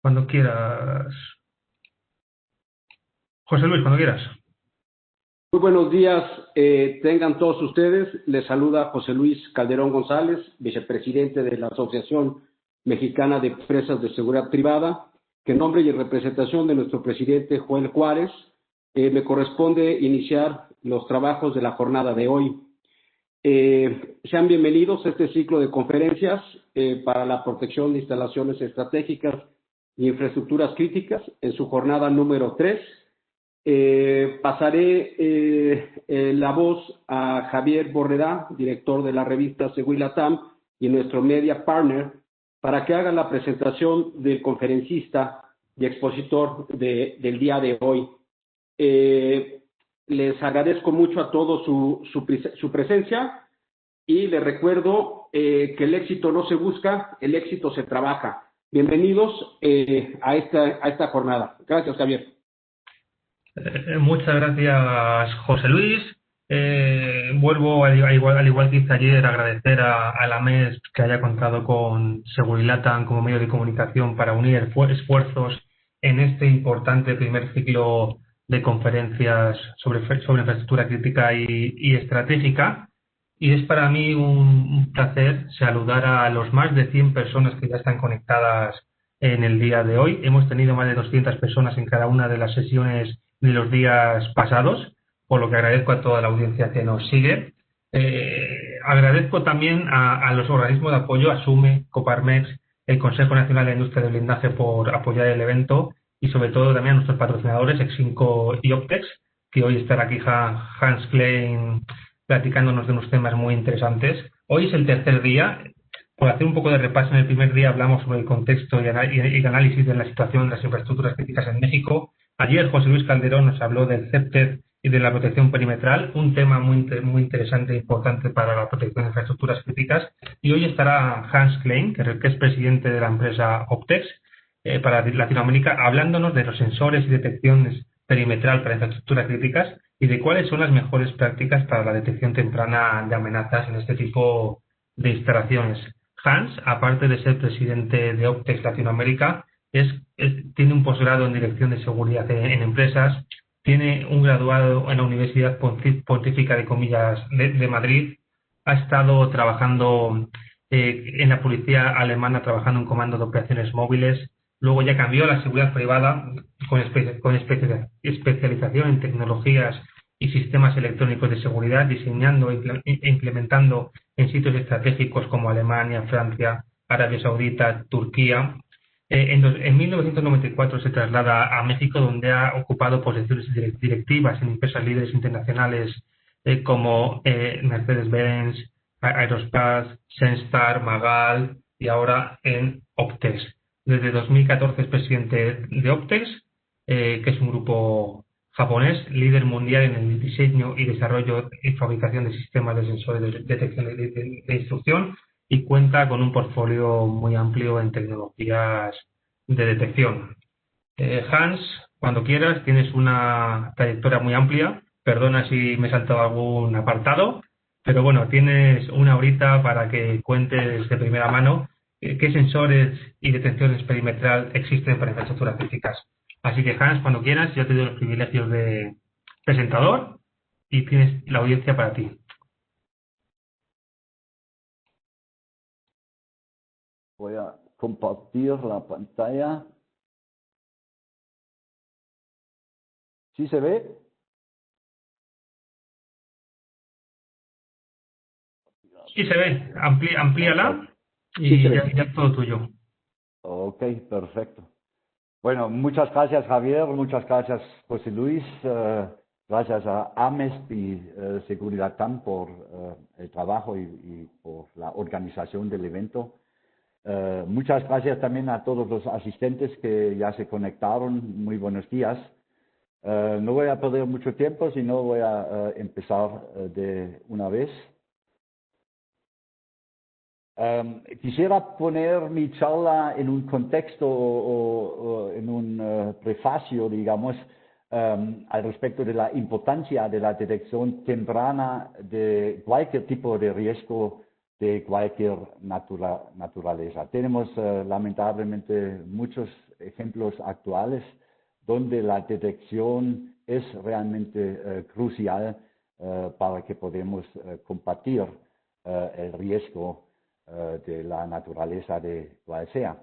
Cuando quieras. José Luis, cuando quieras. Muy buenos días, tengan todos ustedes. Les saluda José Luis Calderón González, vicepresidente de la Asociación Mexicana de Empresas de Seguridad Privada, que en nombre y en representación de nuestro presidente Joel Juárez, me corresponde iniciar los trabajos de la jornada de hoy. Sean bienvenidos a este ciclo de conferencias para la protección de instalaciones estratégicas y infraestructuras críticas en su jornada número 3. Pasaré la voz a Javier Borredá, director de la revista Seguridad y nuestro media partner, para que haga la presentación del conferencista y expositor del día de hoy. Les agradezco mucho a todos su presencia y les recuerdo que el éxito no se busca, el éxito se trabaja. Bienvenidos a esta jornada. Gracias, Javier. Muchas gracias, José Luis. Vuelvo, al igual que hice ayer, a agradecer a la MES que haya contado con Segurilatam como medio de comunicación para unir esfuerzos en este importante primer ciclo de conferencias sobre infraestructura crítica y estratégica. Y es para mí un placer saludar a los más de 100 personas que ya están conectadas en el día de hoy. Hemos tenido más de 200 personas en cada una de las sesiones de los días pasados, por lo que agradezco a toda la audiencia que nos sigue. Agradezco también a los organismos de apoyo, ASUME, Coparmex, el Consejo Nacional de Industria de Blindaje por apoyar el evento y sobre todo también a nuestros patrocinadores, Exinco y Optex, que hoy estará aquí Hans Klein platicándonos de unos temas muy interesantes. Hoy es el tercer día. Por hacer un poco de repaso, en el primer día hablamos sobre el contexto y el análisis de la situación de las infraestructuras críticas en México. Ayer José Luis Calderón nos habló del CEPTED y de la protección perimetral, un tema muy interesante e importante para la protección de infraestructuras críticas. Y hoy estará Hans Klein, que es presidente de la empresa Optex, para Latinoamérica, hablándonos de los sensores y detecciones perimetral para infraestructuras críticas y de cuáles son las mejores prácticas para la detección temprana de amenazas en este tipo de instalaciones. Hans, aparte de ser presidente de Optex Latinoamérica, tiene un posgrado en Dirección de Seguridad en Empresas, tiene un graduado en la Universidad Pontífica de Comillas de Madrid, ha estado trabajando en la policía alemana, trabajando en comando de operaciones móviles, luego ya cambió a la seguridad privada con especialización en tecnologías y sistemas electrónicos de seguridad, diseñando e implementando en sitios estratégicos como Alemania, Francia, Arabia Saudita, Turquía. En 1994 se traslada a México, donde ha ocupado posiciones directivas en empresas líderes internacionales como Mercedes-Benz, Aerospace, Senstar, Magal y ahora en Optex. Desde 2014 es presidente de Optex, que es un grupo japonés, líder mundial en el diseño y desarrollo y fabricación de sistemas de sensores de detección de instrucción y cuenta con un portfolio muy amplio en tecnologías de detección. Hans, cuando quieras, tienes una trayectoria muy amplia. Perdona si me he saltado algún apartado, pero bueno, tienes una horita para que cuentes de primera mano qué sensores y detecciones perimetral existen para infraestructuras críticas. Así que Hans, cuando quieras, yo te doy los privilegios de presentador y tienes la audiencia para ti. Voy a compartir la pantalla. ¿Sí se ve? Sí se ve, amplíala Sí se y ve. ya es todo tuyo. Ok, perfecto. Bueno, muchas gracias Javier, muchas gracias José Luis, gracias a AMESP y Segurilatam por el trabajo y por la organización del evento. Muchas gracias también a todos los asistentes que ya se conectaron. Muy buenos días. No voy a perder mucho tiempo, sino voy a empezar de una vez. Quisiera poner mi charla en un contexto o en un prefacio, digamos, al respecto de la importancia de la detección temprana de cualquier tipo de riesgo de cualquier naturaleza. Tenemos lamentablemente muchos ejemplos actuales donde la detección es realmente crucial para que podamos combatir el riesgo de la naturaleza de cual sea.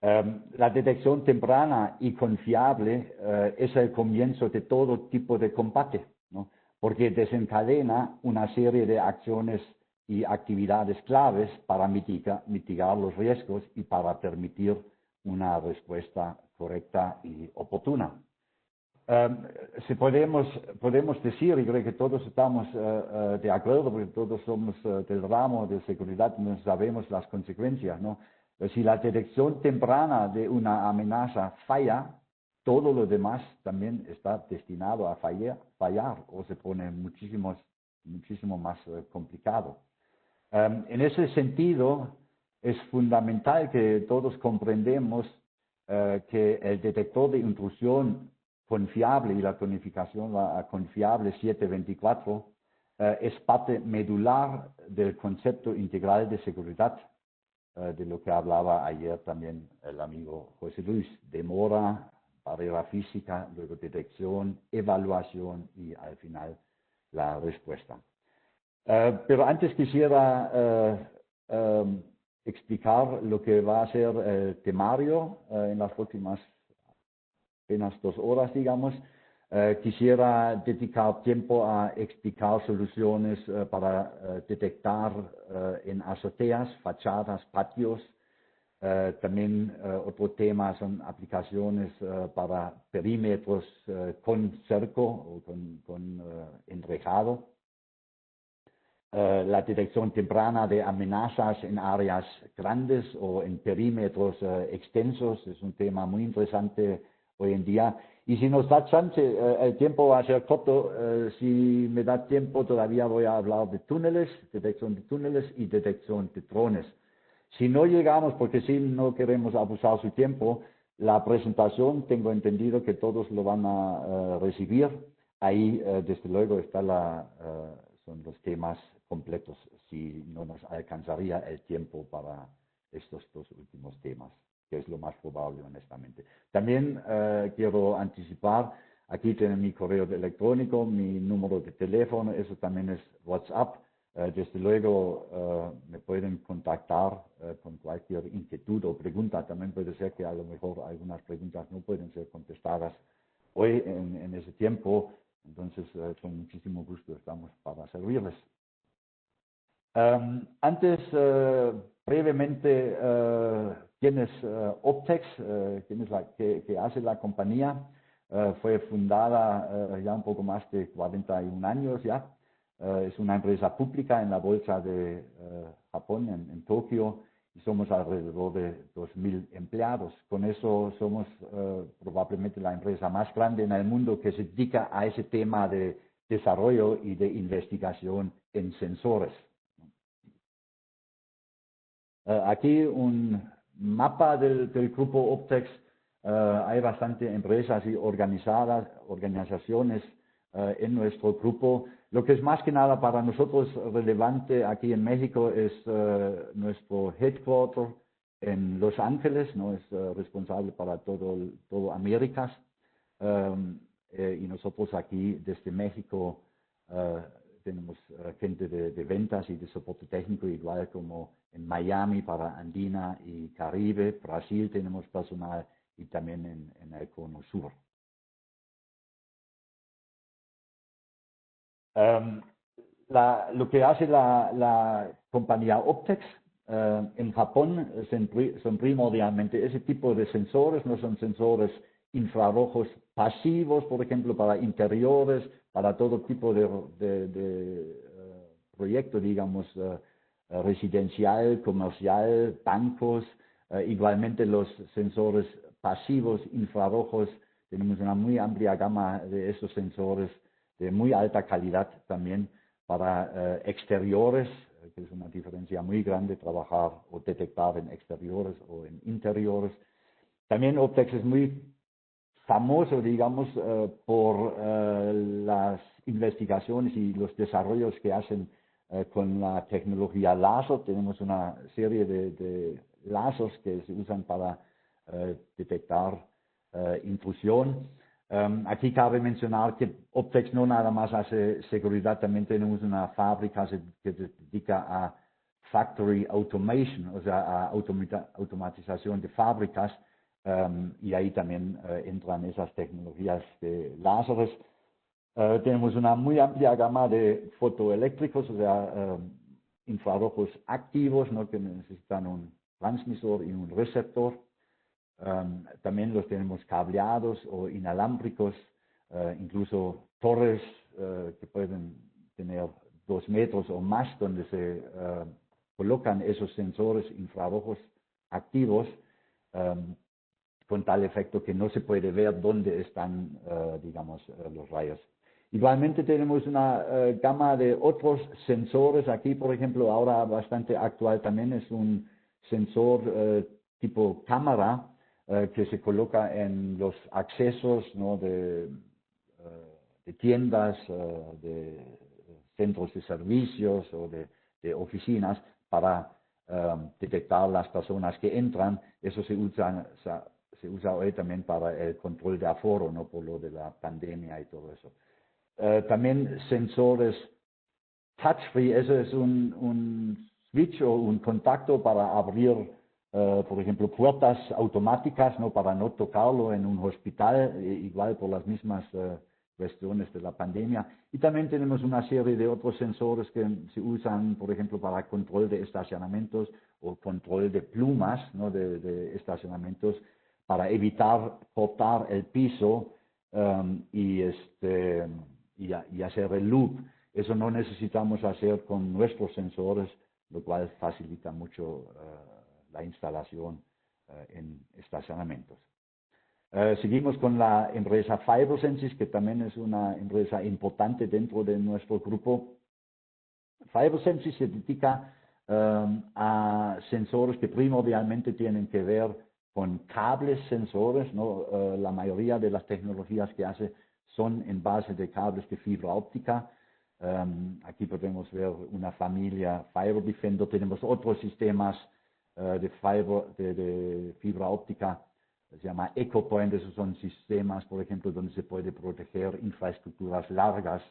La detección temprana y confiable es el comienzo de todo tipo de combate, ¿no? Porque desencadena una serie de acciones y actividades claves para mitigar los riesgos y para permitir una respuesta correcta y oportuna. Si podemos decir, y creo que todos estamos de acuerdo, porque todos somos del ramo de seguridad, no sabemos las consecuencias, ¿no? Si la detección temprana de una amenaza falla, todo lo demás también está destinado a fallar o se pone muchísimo más complicado. En ese sentido, es fundamental que todos comprendamos que el detector de intrusión confiable y la tonificación confiable 724 es parte medular del concepto integral de seguridad, de lo que hablaba ayer también el amigo José Luis. Demora, barrera física, luego detección, evaluación y al final la respuesta. Pero antes quisiera explicar lo que va a ser el temario en las próximas apenas 2 horas, digamos. Quisiera dedicar tiempo a explicar soluciones para detectar en azoteas, fachadas, patios. También otro tema son aplicaciones para perímetros con cerco o con enrejado. La detección temprana de amenazas en áreas grandes o en perímetros extensos es un tema muy interesante hoy en día. Y si nos da chance, el tiempo va a ser corto, si me da tiempo todavía voy a hablar de túneles, detección de túneles y detección de drones. Si no llegamos, porque si no queremos abusar su tiempo, la presentación tengo entendido que todos lo van a recibir. Ahí desde luego son los temas completos, si no nos alcanzaría el tiempo para estos 2 últimos temas, que es lo más probable, honestamente. También quiero anticipar, aquí tienen mi correo electrónico, mi número de teléfono, eso también es WhatsApp. Desde luego me pueden contactar con cualquier inquietud o pregunta. También puede ser que a lo mejor algunas preguntas no pueden ser contestadas hoy en ese tiempo. Entonces, con muchísimo gusto estamos para servirles. Antes, brevemente, ¿quién es Optex? ¿Quién es que hace la compañía? Fue fundada ya un poco más de 41 años ya. Es una empresa pública en la bolsa de Japón, en Tokio, y somos alrededor de 2.000 empleados. Con eso somos probablemente la empresa más grande en el mundo que se dedica a ese tema de desarrollo y de investigación en sensores. Aquí un mapa del grupo Optex. Hay bastante empresas y organizaciones en nuestro grupo. Lo que es más que nada para nosotros relevante aquí en México es nuestro headquarter en Los Ángeles, ¿no? Es responsable para todo Américas. Y nosotros aquí desde México tenemos gente de ventas y de soporte técnico, igual como en Miami para Andina y Caribe. Brasil tenemos personal y también en el Cono Sur. Lo que hace la compañía Optex en Japón son primordialmente ese tipo de sensores, no son sensores infrarrojos pasivos, por ejemplo, para interiores, para todo tipo de proyecto, digamos, residencial, comercial, bancos. Igualmente los sensores pasivos infrarrojos, tenemos una muy amplia gama de esos sensores de muy alta calidad también para exteriores, que es una diferencia muy grande trabajar o detectar en exteriores o en interiores. También Optex es muy famoso, digamos, por las investigaciones y los desarrollos que hacen con la tecnología láser. Tenemos una serie de láseres que se usan para detectar intrusión. Aquí cabe mencionar que Optex no nada más hace seguridad, también tenemos una fábrica que se dedica a factory automation, o sea, a automatización de fábricas, y ahí también entran esas tecnologías de láseres. Tenemos una muy amplia gama de fotoeléctricos, o sea, infrarrojos activos, ¿no?, que necesitan un transmisor y un receptor. También los tenemos cableados o inalámbricos, incluso torres que pueden tener 2 metros o más, donde se colocan esos sensores infrarrojos activos, con tal efecto que no se puede ver dónde están, digamos, los rayos. Igualmente tenemos una gama de otros sensores. Aquí, por ejemplo, ahora bastante actual también es un sensor tipo cámara, que se coloca en los accesos, ¿no?, de tiendas, de centros de servicios o de oficinas para detectar las personas que entran. Eso se usa hoy también para el control de aforo, ¿no?, por lo de la pandemia y todo eso. También sensores touch-free, eso es un switch o un contacto para abrir, por ejemplo, puertas automáticas, ¿no?, para no tocarlo en un hospital, igual por las mismas cuestiones de la pandemia. Y también tenemos una serie de otros sensores que se usan, por ejemplo, para control de estacionamientos o control de plumas, ¿no?, de estacionamientos, para evitar cortar el piso y hacer el loop. Eso no necesitamos hacer con nuestros sensores, lo cual facilita mucho la instalación en estacionamientos. Seguimos con la empresa FibreSensis, que también es una empresa importante dentro de nuestro grupo. FibreSensis se dedica a sensores que primordialmente tienen que ver con cables sensores, ¿no? La mayoría de las tecnologías que hace son en base de cables de fibra óptica. Aquí podemos ver una familia Fiber Defender. Tenemos otros sistemas de fibra óptica, se llama EcoPoint. Esos son sistemas, por ejemplo, donde se puede proteger infraestructuras largas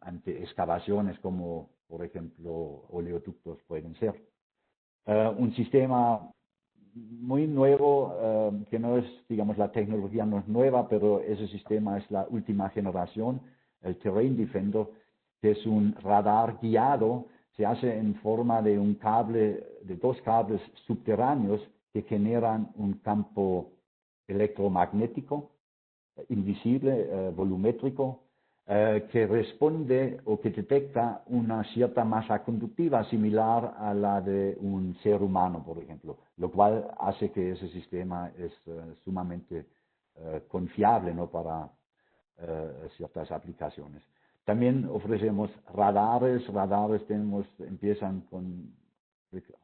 ante excavaciones, como por ejemplo oleoductos pueden ser. Un sistema muy nuevo, que no es, digamos, la tecnología no es nueva, pero ese sistema es la última generación, el Terrain Defender, que es un radar guiado. Se hace en forma de un cable, de 2 cables subterráneos que generan un campo electromagnético, invisible, volumétrico, que responde o que detecta una cierta masa conductiva similar a la de un ser humano, por ejemplo, lo cual hace que ese sistema es sumamente confiable, ¿no?, para ciertas aplicaciones. También ofrecemos radares. Empiezan con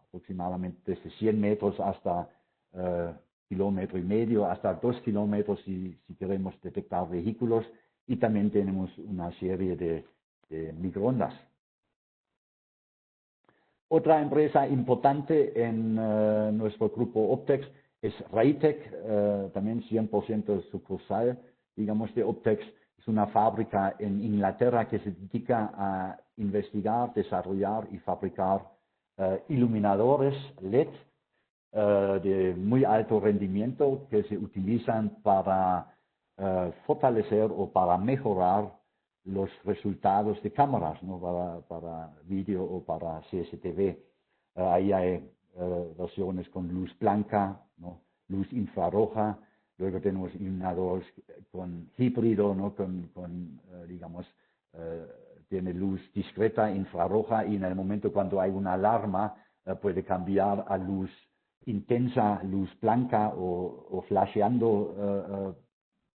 aproximadamente desde 100 metros hasta 1,5 kilómetros, hasta 2 kilómetros si queremos detectar vehículos. Y también tenemos una serie de microondas. Otra empresa importante en nuestro grupo Optex es Raytec, también 100% sucursal, digamos, de Optex. Es una fábrica en Inglaterra que se dedica a investigar, desarrollar y fabricar iluminadores LED de muy alto rendimiento que se utilizan para fortalecer o para mejorar los resultados de cámaras, ¿no?, para vídeo o para CCTV. Ahí hay versiones con luz blanca, ¿no?, luz infrarroja. Luego tenemos iluminadores con híbrido, ¿no?, digamos, tiene luz discreta infrarroja, y en el momento cuando hay una alarma puede cambiar a luz intensa, luz blanca o flasheando.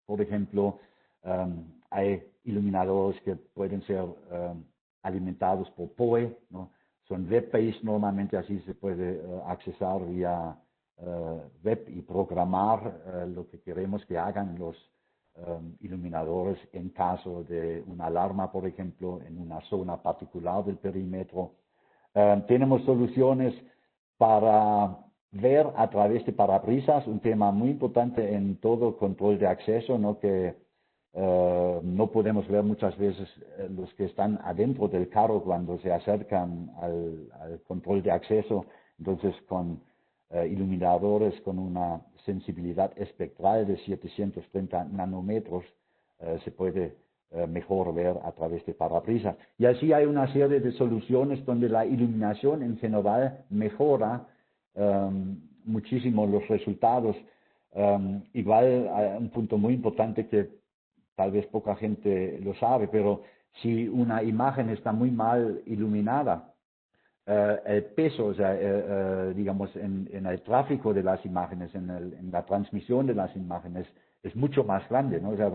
Por ejemplo, hay iluminadores que pueden ser alimentados por PoE, ¿no? Son web-based normalmente, así se puede accesar vía web y programar lo que queremos que hagan los iluminadores en caso de una alarma, por ejemplo, en una zona particular del perímetro. Tenemos soluciones para ver a través de parabrisas, un tema muy importante en todo control de acceso, ¿no? Que no podemos ver muchas veces los que están adentro del carro cuando se acercan al control de acceso. Entonces, con iluminadores con una sensibilidad espectral de 730 nanómetros, se puede mejor ver a través de parabrisas. Y así hay una serie de soluciones donde la iluminación en general mejora muchísimo los resultados. Igual hay un punto muy importante que tal vez poca gente lo sabe, pero si una imagen está muy mal iluminada, el peso, o sea, digamos, en el tráfico de las imágenes, en la transmisión de las imágenes, es mucho más grande, ¿no? O sea,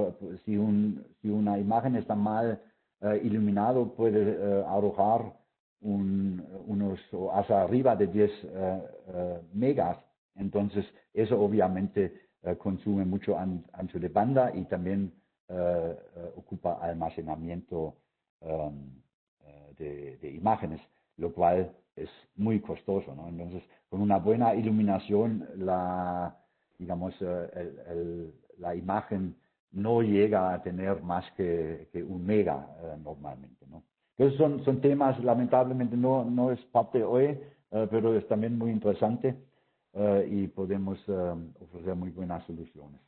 si una imagen está mal iluminado, puede arrojar unos hasta arriba de 10 megas. Entonces, eso obviamente consume mucho ancho de banda y también ocupa almacenamiento de imágenes, lo cual es muy costoso, ¿no? Entonces, con una buena iluminación, digamos, la imagen no llega a tener más que 1 mega normalmente, ¿no? Entonces son temas, lamentablemente no es parte hoy, pero es también muy interesante y podemos ofrecer muy buenas soluciones.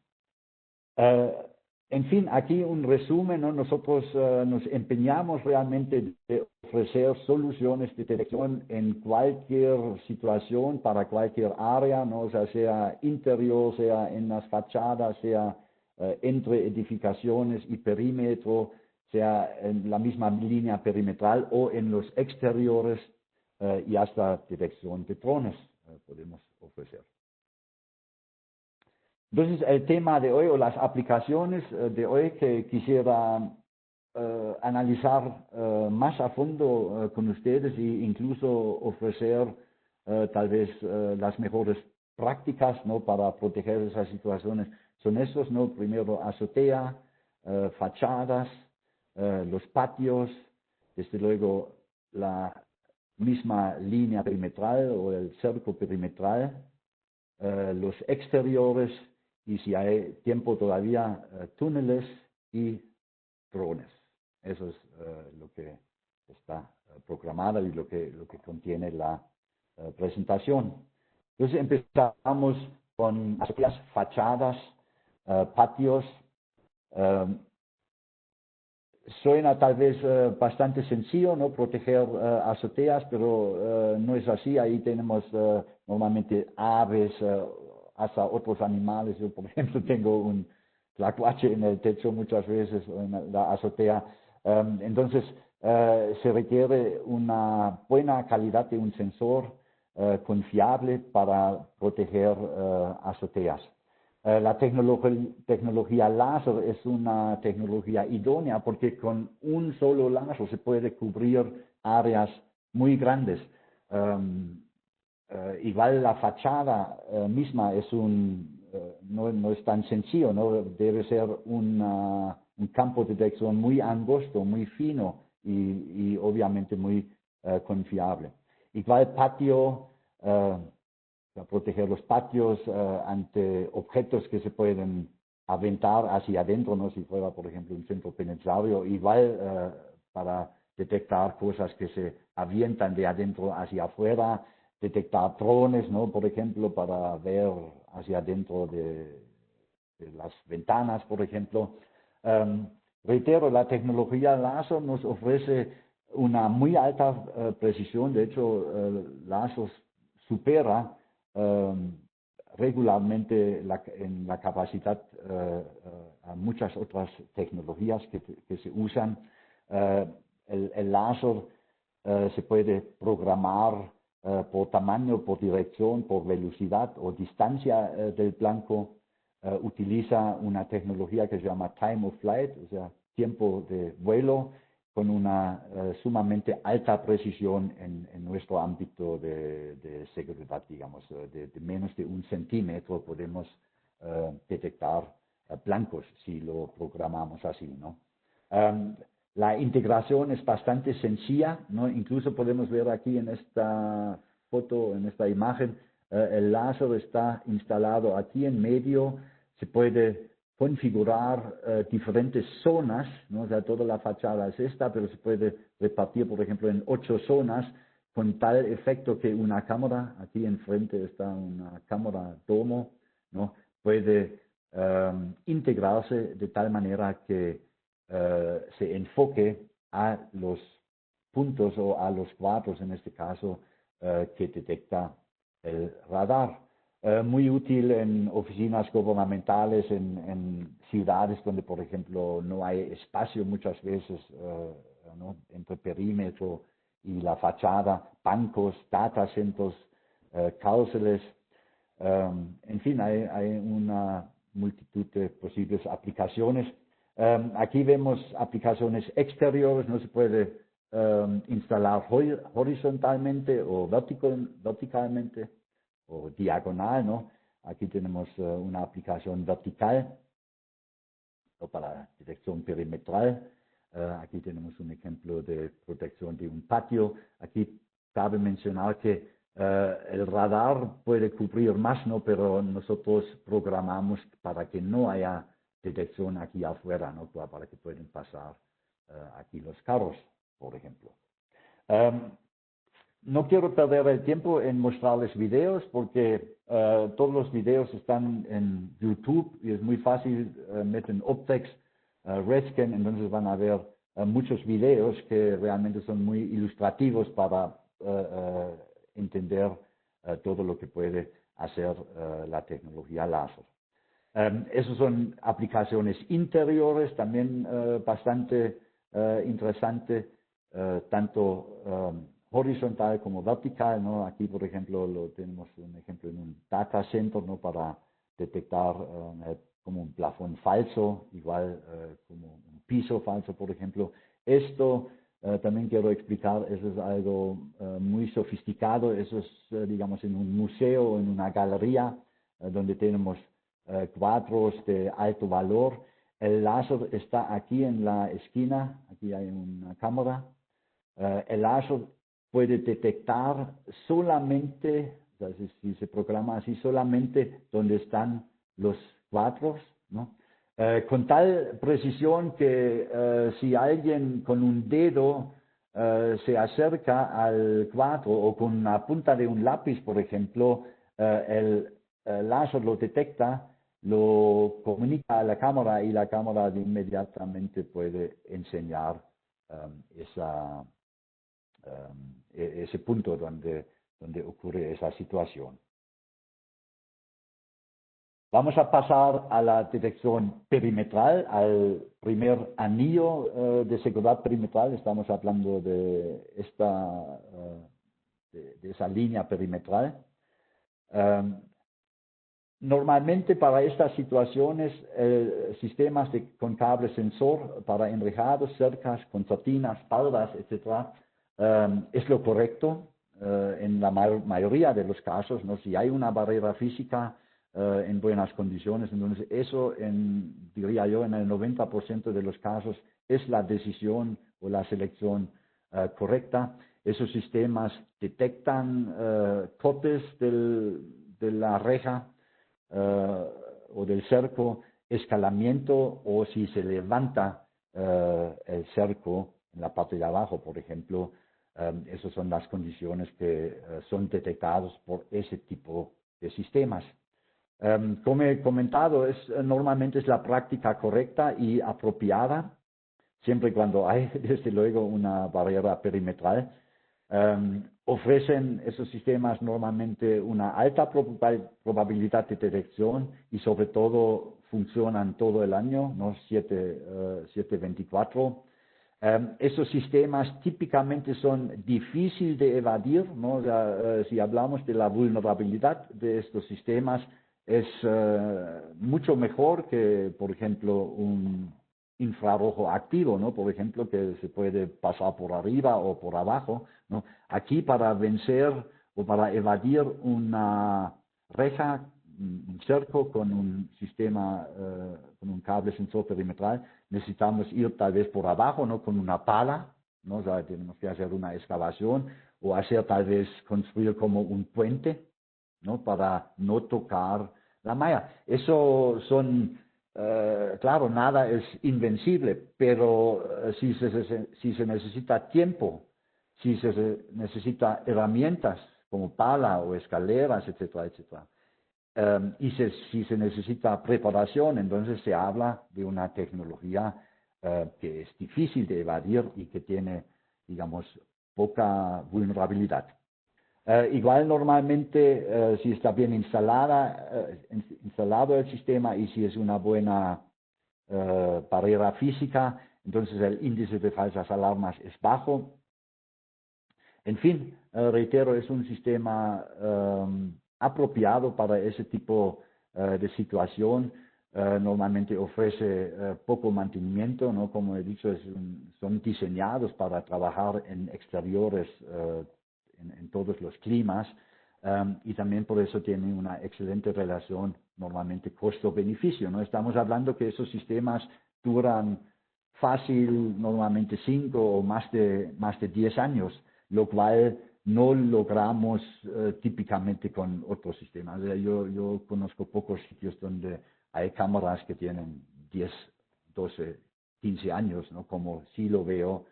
En fin, aquí un resumen, ¿no? Nosotros nos empeñamos realmente de ofrecer soluciones de detección en cualquier situación, para cualquier área, ¿no? O sea interior, sea en las fachadas, sea entre edificaciones y perímetro, sea en la misma línea perimetral o en los exteriores y hasta detección de drones podemos ofrecer. Entonces, el tema de hoy o las aplicaciones de hoy que quisiera analizar más a fondo con ustedes e incluso ofrecer tal vez las mejores prácticas, ¿no? Para proteger esas situaciones son estos, ¿no? Primero azotea, fachadas, los patios, desde luego la misma línea perimetral o el cerco perimetral, los exteriores y si hay tiempo todavía, túneles y drones. Eso es lo que está programado y lo que contiene la presentación. Entonces empezamos con azoteas, fachadas, patios. Suena tal vez bastante sencillo, ¿no? Proteger azoteas, pero no es así. Ahí tenemos normalmente aves, hasta otros animales. Yo, por ejemplo, tengo un tlacuache en el techo muchas veces, en la azotea. Entonces, se requiere una buena calidad de un sensor confiable para proteger azoteas. La tecnología láser es una tecnología idónea porque con un solo láser se puede cubrir áreas muy grandes. Igual la fachada misma es no es tan sencillo, ¿no? Debe ser un campo de detección muy angosto, muy fino y obviamente muy confiable. Igual patio, para proteger los patios ante objetos que se pueden aventar hacia adentro, ¿no? Si fuera, por ejemplo, un centro penitenciario, igual para detectar cosas que se avientan de adentro hacia afuera, detectar drones, ¿no? Por ejemplo, para ver hacia adentro de las ventanas, por ejemplo. Reitero, la tecnología láser nos ofrece una muy alta precisión. De hecho, láser supera regularmente en la capacidad a muchas otras tecnologías que se usan. El láser se puede programar por tamaño, por dirección, por velocidad o distancia del blanco. Utiliza una tecnología que se llama time of flight, o sea, tiempo de vuelo, con una sumamente alta precisión en nuestro ámbito de seguridad, digamos, de menos de 1 centímetro podemos detectar blancos si lo programamos así, ¿no? La integración es bastante sencilla, ¿no? Incluso podemos ver aquí en esta foto, en esta imagen, el láser está instalado aquí en medio, se puede configurar diferentes zonas, ¿no? O sea, toda la fachada es esta, pero se puede repartir, por ejemplo, en 8 zonas, con tal efecto que una cámara, aquí enfrente está una cámara domo, ¿no? Puede integrarse de tal manera que se enfoque a los puntos o a los cuadros, en este caso, que detecta el radar. Muy útil en oficinas gubernamentales, en ciudades donde, por ejemplo, no hay espacio muchas veces, ¿no? Entre perímetro y la fachada, bancos, data centers, cárceles, en fin, hay una multitud de posibles aplicaciones. Aquí vemos aplicaciones exteriores, no se puede instalar horizontalmente o verticalmente o diagonal, ¿no? Aquí tenemos una aplicación vertical o para detección perimetral. Aquí tenemos un ejemplo de protección de un patio. Aquí cabe mencionar que el radar puede cubrir más, ¿no? Pero nosotros programamos para que no haya detección aquí afuera, ¿no? Para que puedan pasar aquí los carros, por ejemplo. No quiero perder el tiempo en mostrarles videos porque todos los videos están en YouTube y es muy fácil, meten Optex, Redscan, entonces van a ver muchos videos que realmente son muy ilustrativos para entender todo lo que puede hacer la tecnología láser. Esas son aplicaciones interiores, también bastante interesante, tanto horizontal como vertical, ¿no? Aquí, por ejemplo, tenemos un ejemplo en un data center, ¿no? Para detectar como un plafón falso, igual como un piso falso, por ejemplo. Esto también quiero explicar, eso es algo muy sofisticado, eso es, digamos, en un museo, en una galería, donde tenemos cuadros de alto valor. El láser está aquí en la esquina, aquí hay una cámara. El láser puede detectar solamente, o sea, si se programa así, solamente donde están los cuadros, ¿no? Con tal precisión que si alguien con un dedo se acerca al cuadro o con la punta de un lápiz, por ejemplo, el láser lo detecta, lo comunica a la cámara y la cámara inmediatamente puede enseñar ese punto donde ocurre esa situación. Vamos a pasar a la detección perimetral, al primer anillo de seguridad perimetral. Estamos hablando de esa línea perimetral. Normalmente para estas situaciones, sistemas con cable sensor para enrejados, cercas, concertinas, paldas, etc., es lo correcto en la mayoría de los casos, ¿no? Si hay una barrera física en buenas condiciones, entonces eso, diría yo, en el 90% de los casos es la decisión o la selección correcta. Esos sistemas detectan cortes de la reja o del cerco, escalamiento o si se levanta el cerco en la parte de abajo, por ejemplo. Esas son las condiciones que son detectadas por ese tipo de sistemas. Como he comentado, normalmente es la práctica correcta y apropiada, siempre y cuando hay, desde luego, una barrera perimetral. Ofrecen esos sistemas normalmente una alta probabilidad de detección y sobre todo funcionan todo el año, ¿no? 7/24. Esos sistemas típicamente son difíciles de evadir, ¿no? O sea, si hablamos de la vulnerabilidad de estos sistemas, es mucho mejor que, por ejemplo, un infrarrojo activo, ¿no? Por ejemplo, que se puede pasar por arriba o por abajo, ¿no? Aquí para vencer o para evadir una reja un cerco con un sistema, con un cable sensor perimetral. Necesitamos ir tal vez por abajo, ¿no? Con una pala, ¿no? O sea, tenemos que hacer una excavación o hacer tal vez construir como un puente, ¿no? Para no tocar la malla. Eso son, claro, nada es invencible, pero si se necesita tiempo, si se necesita herramientas como pala o escaleras, etcétera, etcétera. Si se necesita preparación, entonces se habla de una tecnología que es difícil de evadir y que tiene, digamos, poca vulnerabilidad. Igual normalmente, si está bien instalado el sistema y si es una buena barrera física, entonces el índice de falsas alarmas es bajo. En fin, reitero, es un sistema apropiado para ese tipo de situación. Normalmente ofrece poco mantenimiento, ¿no? Como he dicho, son diseñados para trabajar en exteriores en todos los climas y también por eso tienen una excelente relación normalmente costo-beneficio, ¿no? Estamos hablando que esos sistemas duran fácil normalmente 5 o más de 10 años, lo cual no logramos típicamente con otros sistemas. Yo conozco pocos sitios donde hay cámaras que tienen 10, 12, 15 años, ¿no? Como sí lo veo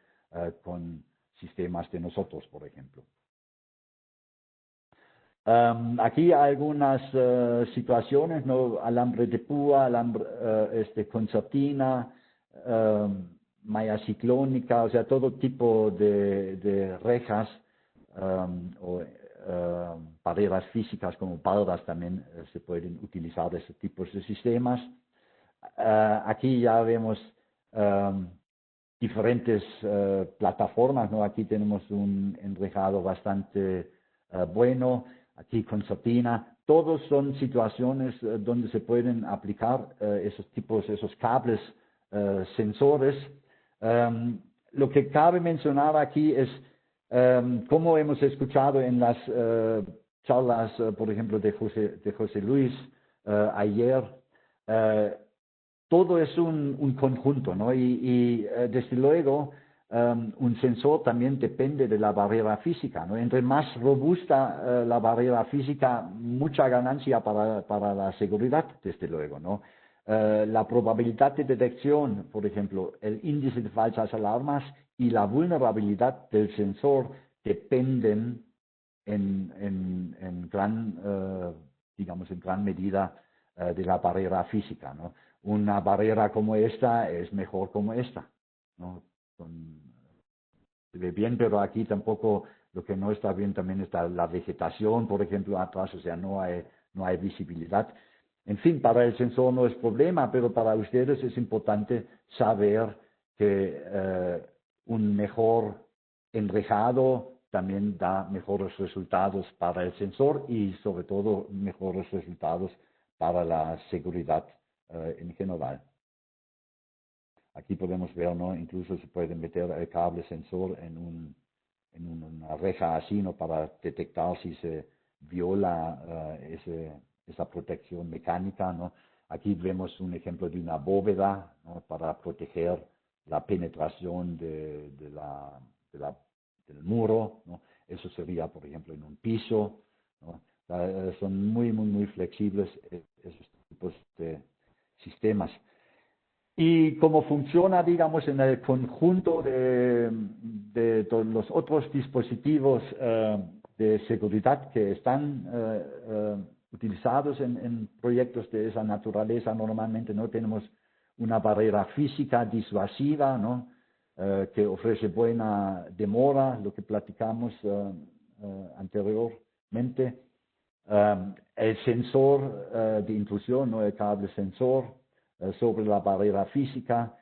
con sistemas de nosotros, por ejemplo. Aquí hay algunas situaciones, ¿no? Alambre de púa, alambre concertina, malla ciclónica, o sea, todo tipo de rejas o barreras físicas como barras también se pueden utilizar ese tipo de sistemas. Aquí ya vemos diferentes plataformas, ¿no? Aquí tenemos un enrejado bastante bueno, aquí concertina. Todos son situaciones donde se pueden aplicar esos cables sensores. Lo que cabe mencionar aquí es, como hemos escuchado en las charlas, por ejemplo, de José Luis ayer, todo es un conjunto, ¿no? Y desde luego, un sensor también depende de la barrera física, ¿no? Entre más robusta la barrera física, mucha ganancia para la seguridad, desde luego, ¿no? La probabilidad de detección, por ejemplo, el índice de falsas alarmas y la vulnerabilidad del sensor dependen en gran medida de la barrera física, ¿no? Una barrera como esta es mejor como esta, ¿no? Se ve bien, pero aquí tampoco, lo que no está bien también está la vegetación, por ejemplo, atrás, o sea, no hay visibilidad. En fin, para el sensor no es problema, pero para ustedes es importante saber que un mejor enrejado también da mejores resultados para el sensor y sobre todo mejores resultados para la seguridad en general. Aquí podemos ver, ¿no? Incluso se puede meter el cable sensor en una reja así, ¿no? Para detectar si se viola esa protección mecánica, ¿no? Aquí vemos un ejemplo de una bóveda, ¿no? Para proteger la penetración del muro, ¿no? Eso sería, por ejemplo, en un piso, ¿no? Son muy flexibles esos tipos de sistemas. Y cómo funciona, digamos, en el conjunto de todos los otros dispositivos de seguridad que están utilizados en proyectos de esa naturaleza. Normalmente no tenemos una barrera física disuasiva, ¿no? Que ofrece buena demora, lo que platicamos anteriormente. El sensor de intrusión, ¿no? El cable sensor sobre la barrera física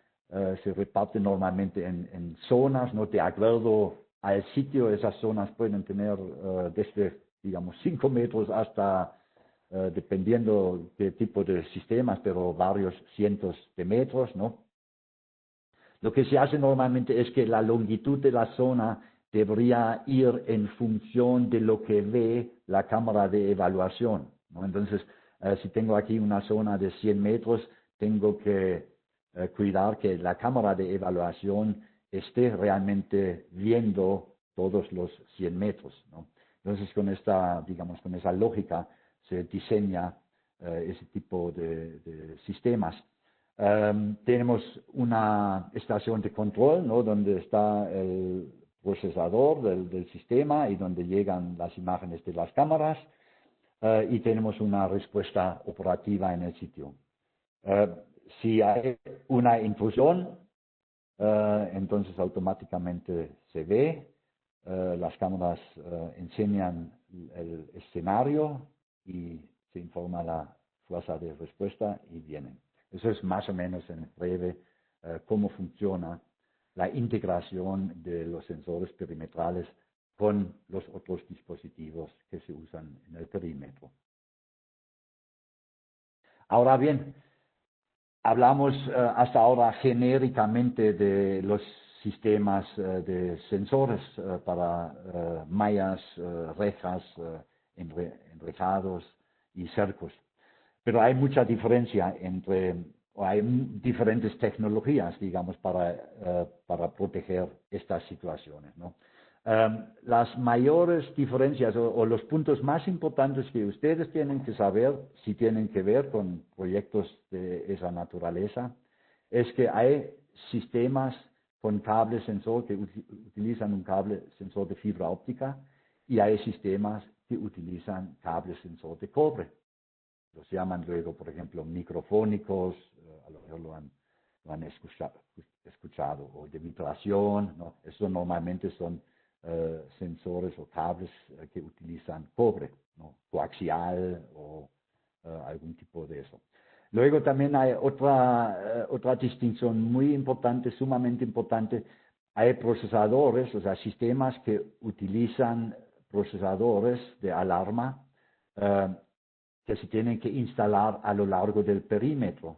se reparte normalmente en zonas, ¿no? De acuerdo al sitio. Esas zonas pueden tener desde, digamos, 5 metros hasta, dependiendo qué tipo de sistemas, pero varios cientos de metros, ¿no? Lo que se hace normalmente es que la longitud de la zona debería ir en función de lo que ve la cámara de evaluación, ¿no? Entonces, Si tengo aquí una zona de 100 metros, tengo que cuidar que la cámara de evaluación esté realmente viendo todos los 100 metros, ¿no? Entonces, con esta, digamos, con esa lógica se diseña ese tipo de sistemas. Tenemos una estación de control, ¿no? Donde está el procesador del sistema y donde llegan las imágenes de las cámaras, y tenemos una respuesta operativa en el sitio. Si hay una intrusión, entonces automáticamente se ve, las cámaras enseñan el escenario y se informa la fuerza de respuesta y vienen. Eso es más o menos en breve cómo funciona la integración de los sensores perimetrales con los otros dispositivos que se usan en el perímetro. Ahora bien, hablamos hasta ahora genéricamente de los sistemas de sensores para mallas, rejas, enrejados y cercos. Pero hay mucha diferencia hay diferentes tecnologías, digamos, para proteger estas situaciones, ¿no? Las mayores diferencias o los puntos más importantes que ustedes tienen que saber si tienen que ver con proyectos de esa naturaleza es que hay sistemas con cable sensor que utilizan un cable sensor de fibra óptica y hay sistemas que utilizan cable sensor de cobre. Los llaman luego, por ejemplo, microfónicos, a lo mejor lo han escuchado, o de vibración, ¿no? Eso normalmente son sensores o cables que utilizan cobre, ¿no? Coaxial o algún tipo de eso. Luego también hay otra distinción muy importante, sumamente importante. Hay procesadores, o sea, sistemas que utilizan procesadores de alarma que se tienen que instalar a lo largo del perímetro.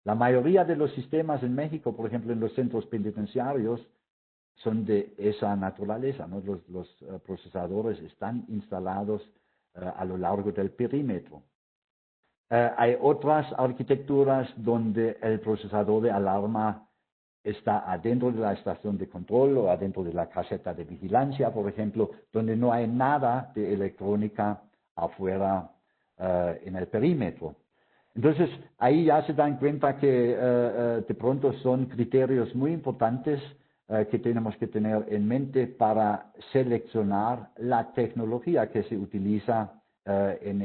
La mayoría de los sistemas en México, por ejemplo, en los centros penitenciarios, son de esa naturaleza, ¿no? Los procesadores están instalados a lo largo del perímetro. Hay otras arquitecturas donde el procesador de alarma está adentro de la estación de control o adentro de la caseta de vigilancia, por ejemplo, donde no hay nada de electrónica afuera en el perímetro. Entonces, ahí ya se dan cuenta que de pronto son criterios muy importantes que tenemos que tener en mente para seleccionar la tecnología que se utiliza en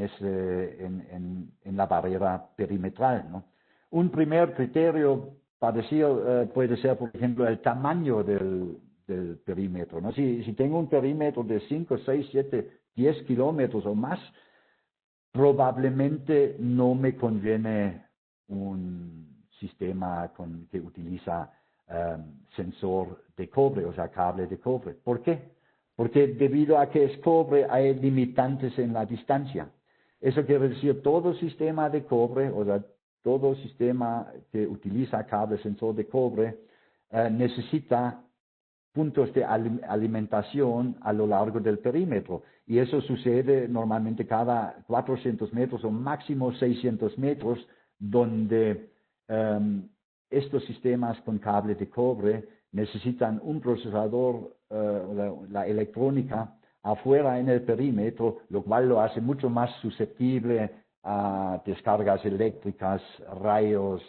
la barrera perimetral, ¿no? Un primer criterio parecido puede ser, por ejemplo, el tamaño del perímetro, ¿no? Si tengo un perímetro de 5, 6, 7, 10 kilómetros o más, probablemente no me conviene un sistema que utiliza sensor de cobre, o sea, cable de cobre. ¿Por qué? Porque debido a que es cobre hay limitantes en la distancia. Eso quiere decir todo sistema de cobre, o sea, todo sistema que utiliza cable sensor de cobre necesita puntos de alimentación a lo largo del perímetro. Y eso sucede normalmente cada 400 metros o máximo 600 metros, donde estos sistemas con cable de cobre necesitan un procesador, la electrónica, afuera en el perímetro, lo cual lo hace mucho más susceptible a descargas eléctricas, rayos,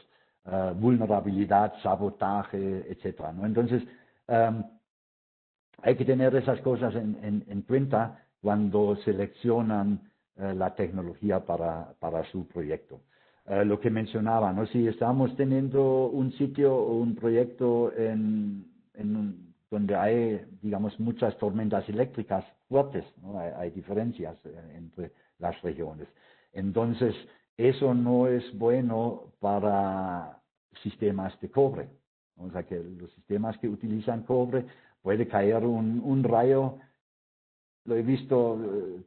vulnerabilidad, sabotaje, etc., ¿no? Entonces, hay que tener esas cosas en cuenta cuando seleccionan la tecnología para su proyecto. Lo que mencionaba, ¿no? Si estamos teniendo un sitio o un proyecto donde hay, digamos, muchas tormentas eléctricas fuertes, ¿no? Hay diferencias entre las regiones. Entonces, eso no es bueno para sistemas de cobre. O sea, que los sistemas que utilizan cobre, puede caer un rayo. Lo he visto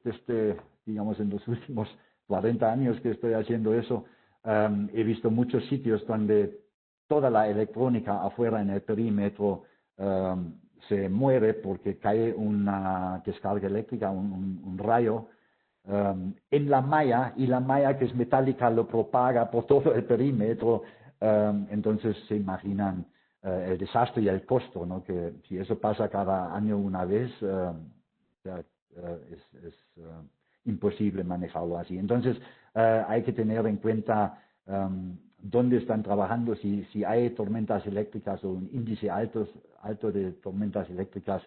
desde, digamos, en los últimos 40 años que estoy haciendo eso. He visto muchos sitios donde toda la electrónica afuera en el perímetro se muere porque cae una descarga eléctrica, un rayo en la malla, y la malla que es metálica lo propaga por todo el perímetro. Entonces se imaginan el desastre y el costo, ¿no? Que si eso pasa cada año una vez, es imposible manejarlo así. Entonces hay que tener en cuenta dónde están trabajando, si hay tormentas eléctricas o un índice alto de tormentas eléctricas,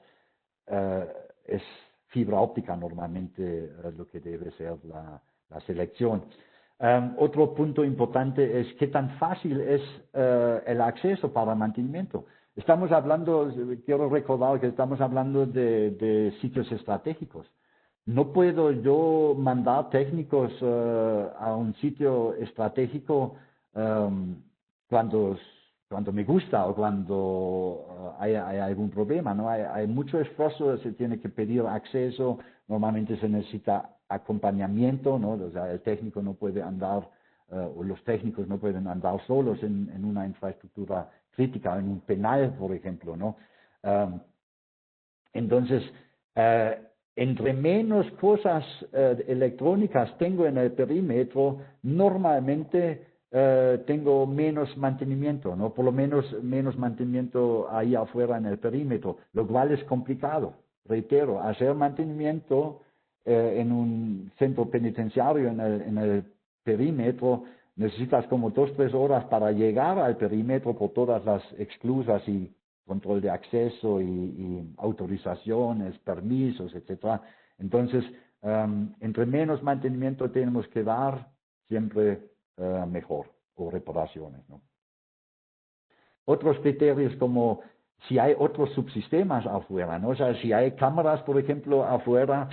es fibra óptica normalmente lo que debe ser la selección. Otro punto importante es qué tan fácil es el acceso para mantenimiento. Estamos hablando, quiero recordar que estamos hablando de sitios estratégicos. No puedo yo mandar técnicos a un sitio estratégico cuando me gusta o cuando hay algún problema, ¿no? Hay mucho esfuerzo, se tiene que pedir acceso, normalmente se necesita acompañamiento, ¿no? O sea, el técnico no puede andar, o los técnicos no pueden andar solos en una infraestructura crítica, en un penal, por ejemplo, ¿no? Entonces, entre menos cosas electrónicas tengo en el perímetro, normalmente tengo menos mantenimiento, ¿no? Por lo menos menos mantenimiento ahí afuera en el perímetro, lo cual es complicado. Reitero, hacer mantenimiento en un centro penitenciario en el perímetro, necesitas como 2 o 3 horas para llegar al perímetro por todas las esclusas y control de acceso y autorizaciones, permisos, etcétera. Entonces, entre menos mantenimiento tenemos que dar, siempre mejor, o reparaciones, ¿no? Otros criterios como si hay otros subsistemas afuera, ¿no? O sea, si hay cámaras, por ejemplo, afuera,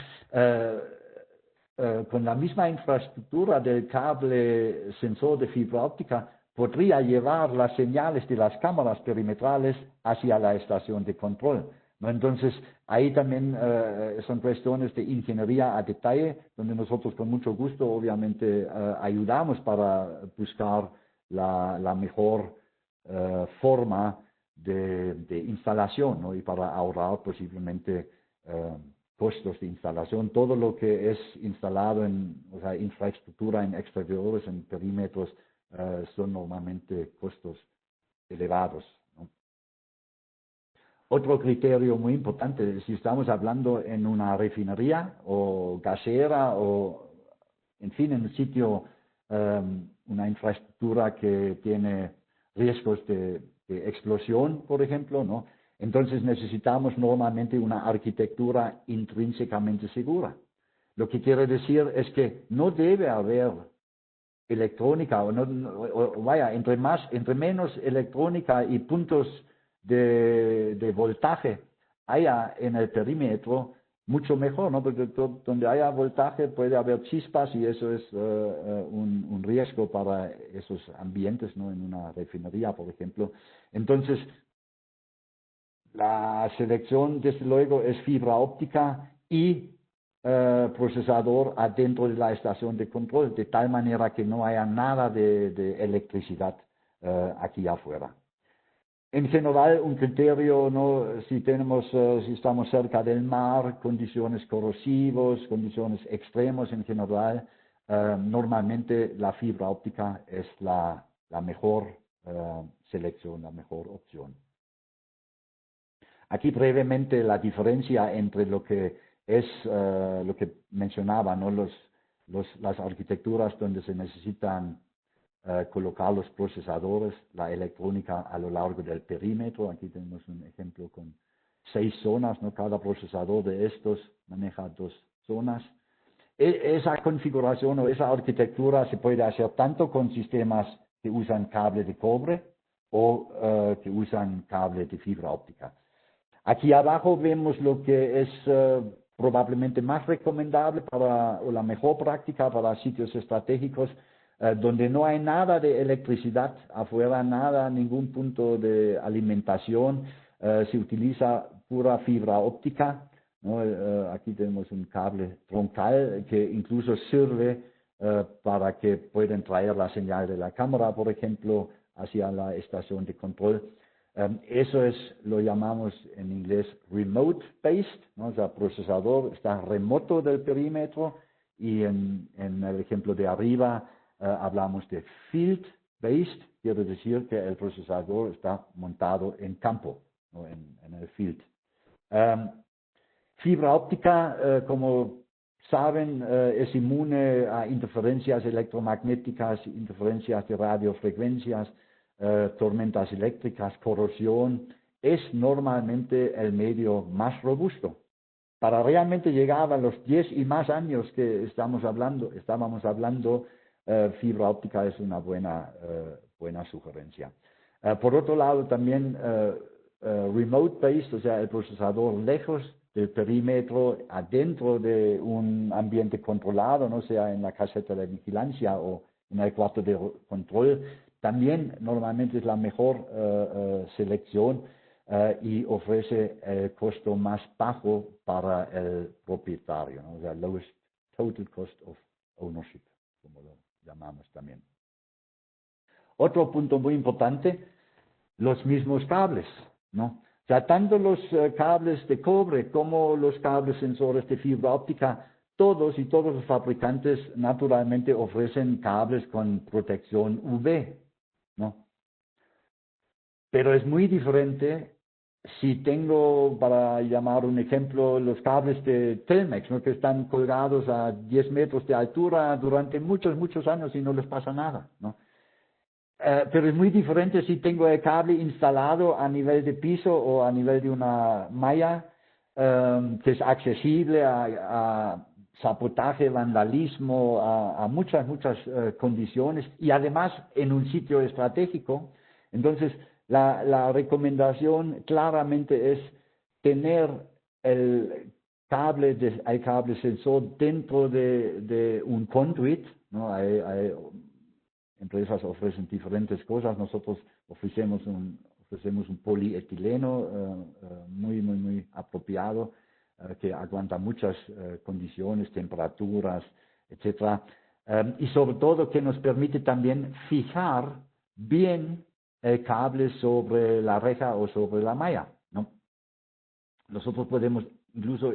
con la misma infraestructura del cable sensor de fibra óptica, podría llevar las señales de las cámaras perimetrales hacia la estación de control, ¿no? Entonces, ahí también son cuestiones de ingeniería a detalle, donde nosotros con mucho gusto, obviamente, ayudamos para buscar la mejor forma de instalación, ¿no? Y para ahorrar posiblemente costos de instalación. Todo lo que es instalado o sea, infraestructura en exteriores, en perímetros, son normalmente costos elevados, ¿no? Otro criterio muy importante, si estamos hablando en una refinería o gasera o, en fin, en un sitio, una infraestructura que tiene riesgos de explosión, por ejemplo, ¿no? Entonces necesitamos normalmente una arquitectura intrínsecamente segura. Lo que quiere decir es que no debe haber electrónica, entre menos electrónica y puntos de voltaje haya en el perímetro, mucho mejor, ¿no? Porque donde haya voltaje puede haber chispas y eso es un riesgo para esos ambientes, ¿no? En una refinería, por ejemplo. Entonces, la selección, desde luego, es fibra óptica y procesador adentro de la estación de control, de tal manera que no haya nada de electricidad aquí afuera. En general, un criterio, ¿no? Si estamos cerca del mar, condiciones corrosivas, condiciones extremas en general, normalmente la fibra óptica es la mejor selección, la mejor opción. Aquí brevemente la diferencia entre lo que es lo que mencionaba, ¿no? Las arquitecturas donde se necesitan colocar los procesadores, la electrónica a lo largo del perímetro. Aquí tenemos un ejemplo con 6 zonas, ¿no? Cada procesador de estos maneja 2 zonas. Esa configuración o esa arquitectura se puede hacer tanto con sistemas que usan cable de cobre o que usan cable de fibra óptica. Aquí abajo vemos lo que es probablemente más recomendable o la mejor práctica para sitios estratégicos donde no hay nada de electricidad afuera, ningún punto de alimentación, se utiliza pura fibra óptica, ¿no? Aquí tenemos un cable troncal que incluso sirve para que puedan traer la señal de la cámara, por ejemplo, hacia la estación de control. Eso lo llamamos en inglés remote based, ¿no? O sea, procesador está remoto del perímetro y en el ejemplo de arriba hablamos de field-based, quiere decir que el procesador está montado en campo, ¿no? en el field. Fibra óptica, como saben, es inmune a interferencias electromagnéticas, interferencias de radiofrecuencias, tormentas eléctricas, corrosión. Es normalmente el medio más robusto. Para realmente llegar a los 10 y más años que estábamos hablando, fibra óptica es una buena sugerencia. Por otro lado, también remote-based, o sea, el procesador lejos del perímetro, adentro de un ambiente controlado, no sea en la caseta de vigilancia o en el cuarto de control, también normalmente es la mejor selección y ofrece el costo más bajo para el propietario, ¿no? O sea, lowest total cost of ownership, como lo llamamos también. Otro punto muy importante, los mismos cables, ¿no? O sea, tanto los cables de cobre como los cables sensores de fibra óptica, todos los fabricantes naturalmente ofrecen cables con protección UV, ¿no? Pero es muy diferente si tengo, para llamar un ejemplo, los cables de Telmex, ¿no? Que están colgados a 10 metros de altura durante muchos años y no les pasa nada, ¿no? Pero es muy diferente si tengo el cable instalado a nivel de piso o a nivel de una malla que es accesible a sabotaje, vandalismo, a muchas condiciones y además en un sitio estratégico. Entonces, la recomendación claramente es tener el cable sensor dentro de un conduit, ¿no? Hay empresas ofrecen diferentes cosas. Nosotros ofrecemos un polietileno muy apropiado que aguanta muchas condiciones, temperaturas, etcétera, y sobre todo que nos permite también fijar bien el cable sobre la reja o sobre la malla, ¿no? Nosotros podemos incluso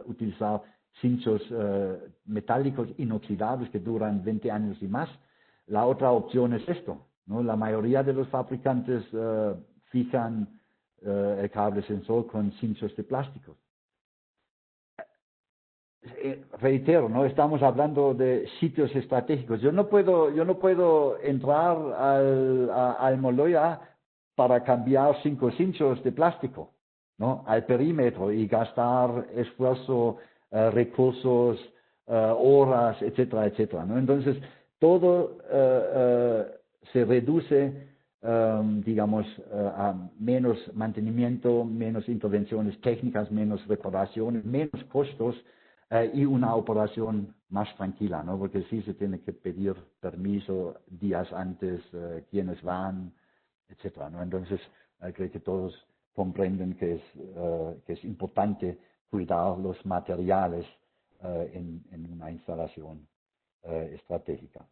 utilizar cinchos metálicos inoxidables que duran 20 años y más. La otra opción es esto, ¿no? La mayoría de los fabricantes fijan el cable sensor con cinchos de plástico. Reitero, no estamos hablando de sitios estratégicos. Yo no puedo entrar al Moloya para cambiar 5 cinchos de plástico, ¿no? Al perímetro y gastar esfuerzo, recursos, horas, etcétera, ¿no? Entonces, todo se reduce, digamos, a menos mantenimiento, menos intervenciones técnicas, menos reparaciones, menos costos y una operación más tranquila, ¿no? Porque sí se tiene que pedir permiso días antes, quiénes van, etcétera, ¿no? Entonces, creo que todos comprenden que es importante cuidar los materiales en una instalación estratégica.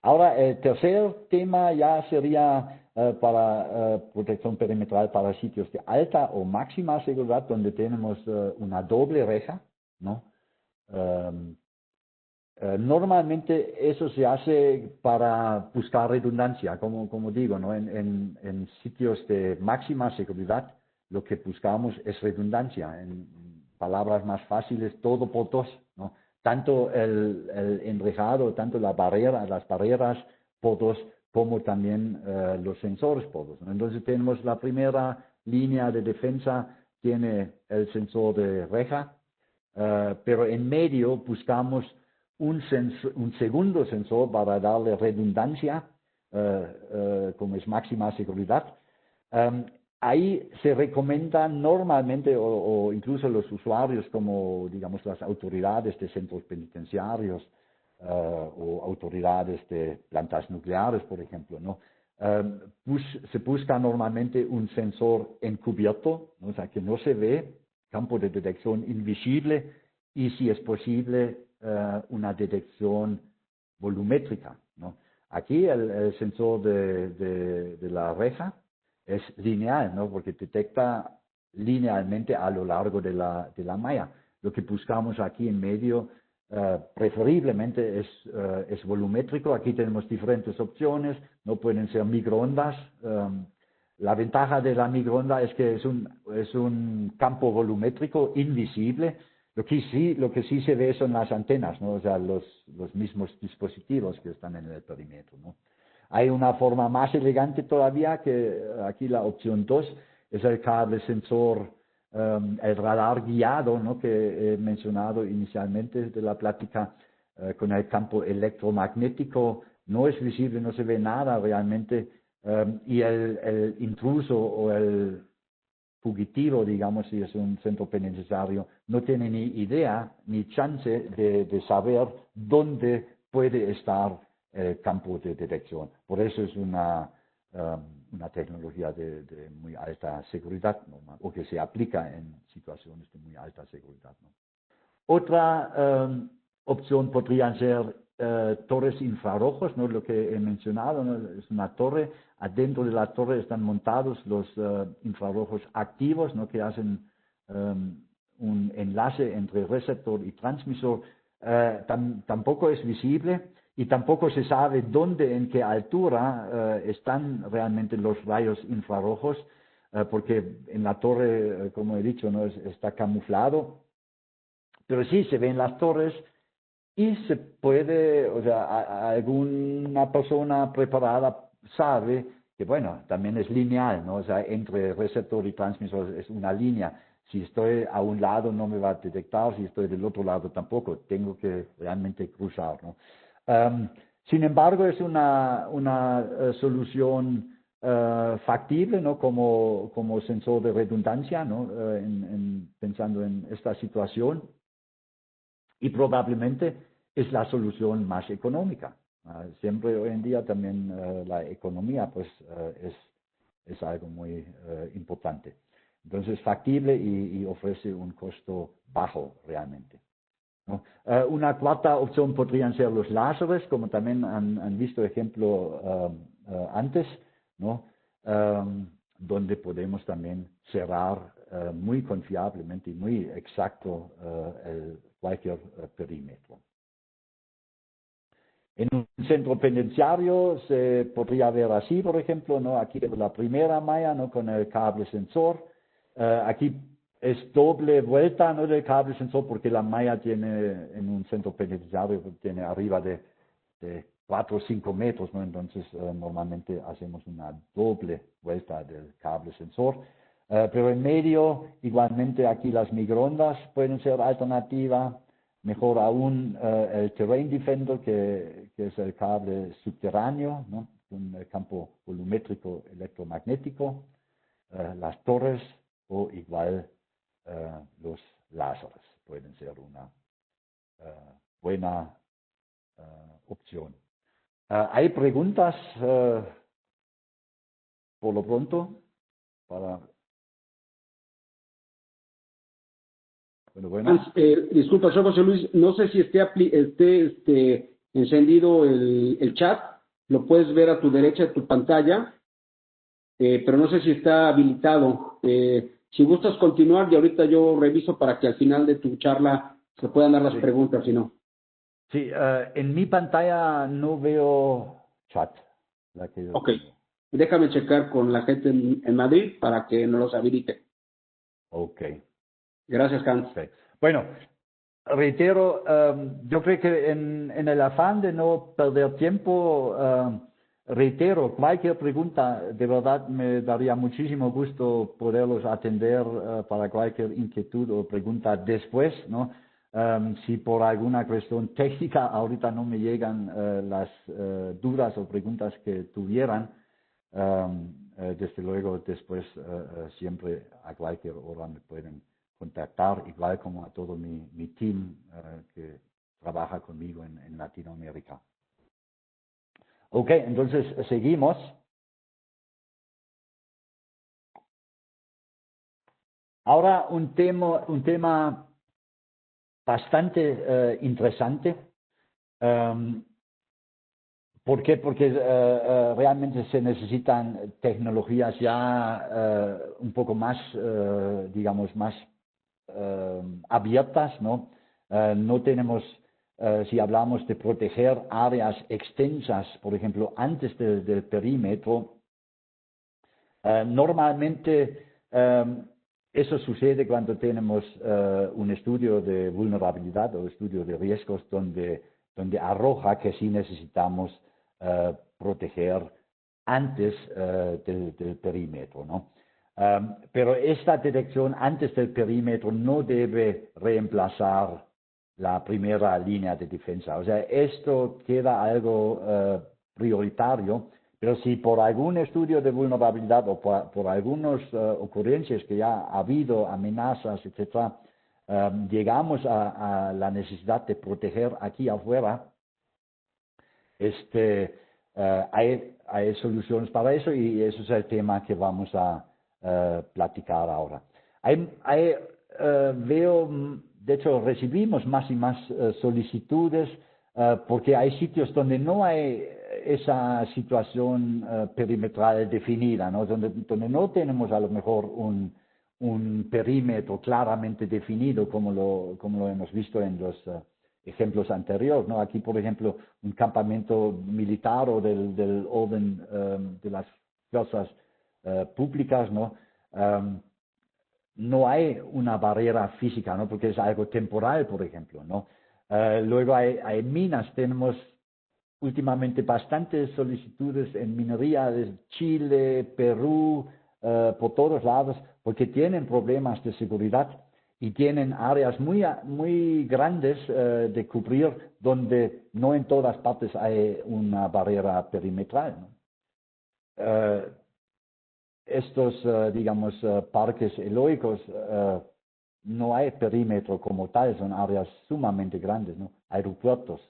Ahora, el tercer tema ya sería para protección perimetral para sitios de alta o máxima seguridad, donde tenemos una doble reja, ¿no? Normalmente eso se hace para buscar redundancia, como digo, ¿no? En sitios de máxima seguridad, lo que buscamos es redundancia. En palabras más fáciles, todo por dos, ¿no? Tanto el enrejado, tanto las barreras por dos, como también los sensores por dos, ¿no? Entonces tenemos la primera línea de defensa, tiene el sensor de reja, pero en medio buscamos un segundo sensor para darle redundancia, como es máxima seguridad. Ahí se recomienda normalmente, o incluso los usuarios, como digamos las autoridades de centros penitenciarios o autoridades de plantas nucleares, por ejemplo, ¿no? Se busca normalmente un sensor encubierto, ¿no? O sea, que no se ve, campo de detección invisible y, si es posible, una detección volumétrica, ¿no? Aquí el sensor de la reja es lineal, ¿no? Porque detecta linealmente a lo largo de la malla. lo que buscamos aquí en medio preferiblemente es volumétrico. Aquí tenemos diferentes opciones, no pueden ser microondas. La ventaja de la microonda es que es un campo volumétrico invisible. Lo que sí se ve son las antenas, ¿no? O sea, los mismos dispositivos que están en el perímetro, ¿no? Hay una forma más elegante todavía, que aquí la opción 2 es el cable sensor, el radar guiado, ¿no? Que he mencionado inicialmente de la plática, con el campo electromagnético. No es visible, no se ve nada realmente, y el intruso o el fugitivo, digamos, si es un centro penitenciario, no tiene ni idea ni chance de saber dónde puede estar el campo de detección. Por eso es una tecnología de muy alta seguridad, ¿no? O que se aplica en situaciones de muy alta seguridad, ¿no? Otra opción podrían ser torres infrarrojos, ¿no? Lo que he mencionado, ¿no? Es una torre. Adentro de la torre están montados los infrarrojos activos, ¿no? Que hacen un enlace entre receptor y transmisor. Tampoco es visible y tampoco se sabe dónde, en qué altura están realmente los rayos infrarrojos, porque en la torre, como he dicho, ¿no? Está camuflado. Pero sí se ven las torres y se puede, o sea, alguna persona preparada sabe que, bueno, también es lineal, ¿no? O sea, entre receptor y transmisor es una línea. Si estoy a un lado no me va a detectar, si estoy del otro lado tampoco. Tengo que realmente cruzar, ¿no? Sin embargo, es una solución factible, ¿no? Como sensor de redundancia, ¿no? Pensando en esta situación. Y probablemente es la solución más económica. Siempre hoy en día también la economía pues es algo muy importante. Entonces factible y ofrece un costo bajo realmente, ¿no? Una cuarta opción podrían ser los láseres, como también han visto ejemplo antes, ¿no? Donde podemos también cerrar muy confiablemente y muy exacto cualquier perímetro. En un centro penitenciario se podría ver así, por ejemplo, ¿no? Aquí tengo la primera malla, ¿no? Con el cable sensor. Aquí es doble vuelta, ¿no? Del cable sensor, porque la malla tiene, en un centro penitenciario, tiene arriba de 4 o 5 metros, ¿no? Entonces normalmente hacemos una doble vuelta del cable sensor. Pero en medio, igualmente aquí las microondas pueden ser alternativa. Mejor aún el Terrain Defender, que es el cable subterráneo, ¿no? Un campo volumétrico electromagnético, las torres o igual los láseres pueden ser una buena opción. ¿Hay preguntas por lo pronto? Bueno. Disculpa, soy José Luis, no sé si esté encendido el chat, lo puedes ver a tu derecha de tu pantalla, pero no sé si está habilitado. Si gustas continuar y ahorita yo reviso para que al final de tu charla se puedan dar las preguntas, si no. Sí, en mi pantalla no veo chat. Ok, déjame checar con la gente en Madrid para que nos los habilite. Ok. Gracias, Hans. Okay. Bueno, reitero, yo creo que en el afán de no perder tiempo, reitero, cualquier pregunta, de verdad me daría muchísimo gusto poderlos atender para cualquier inquietud o pregunta después, ¿no? Si por alguna cuestión técnica ahorita no me llegan las dudas o preguntas que tuvieran, desde luego después siempre a cualquier hora me pueden contactar, igual como a todo mi team que trabaja conmigo en Latinoamérica. Ok, entonces seguimos. Ahora un tema bastante interesante. ¿Por qué? Porque realmente se necesitan tecnologías ya un poco más, digamos, más abiertas, ¿no? No tenemos, si hablamos de proteger áreas extensas, por ejemplo, antes del perímetro, normalmente eso sucede cuando tenemos un estudio de vulnerabilidad o estudio de riesgos donde arroja que sí necesitamos proteger antes del perímetro, ¿no? Pero esta detección antes del perímetro no debe reemplazar la primera línea de defensa. O sea, esto queda algo prioritario, pero si por algún estudio de vulnerabilidad o por algunas ocurrencias que ya ha habido, amenazas, etc., llegamos a la necesidad de proteger aquí afuera, hay soluciones para eso y eso es el tema que vamos a platicar ahora. Veo, de hecho, recibimos más y más solicitudes porque hay sitios donde no hay esa situación perimetral definida, ¿no? Donde no tenemos a lo mejor un perímetro claramente definido como lo hemos visto en los ejemplos anteriores, ¿no? Aquí, por ejemplo, un campamento militar o del orden de las fuerzas públicas, ¿no? No hay una barrera física, ¿no? Porque es algo temporal, por ejemplo, ¿no? Luego hay minas, tenemos últimamente bastantes solicitudes en minería de Chile, Perú, por todos lados, porque tienen problemas de seguridad y tienen áreas muy grandes de cubrir donde no en todas partes hay una barrera perimetral, ¿no? Estos, digamos, parques eólicos, no hay perímetro como tal, son áreas sumamente grandes, ¿no? Aeropuertos,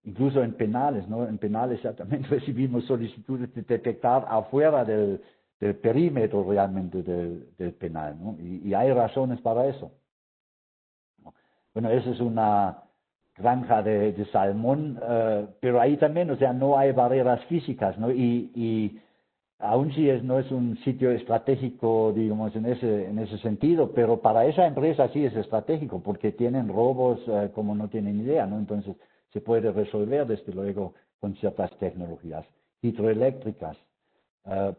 incluso en penales, ¿no? En penales ya también recibimos solicitudes de detectar afuera del perímetro realmente del penal, ¿no? Y hay razones para eso. Bueno, eso es una granja de salmón, pero ahí también, o sea, no hay barreras físicas, ¿no? Y aún si no es un sitio estratégico, digamos, en ese sentido, pero para esa empresa sí es estratégico, porque tienen robos como no tienen idea, ¿no? Entonces se puede resolver, desde luego, con ciertas tecnologías hidroeléctricas,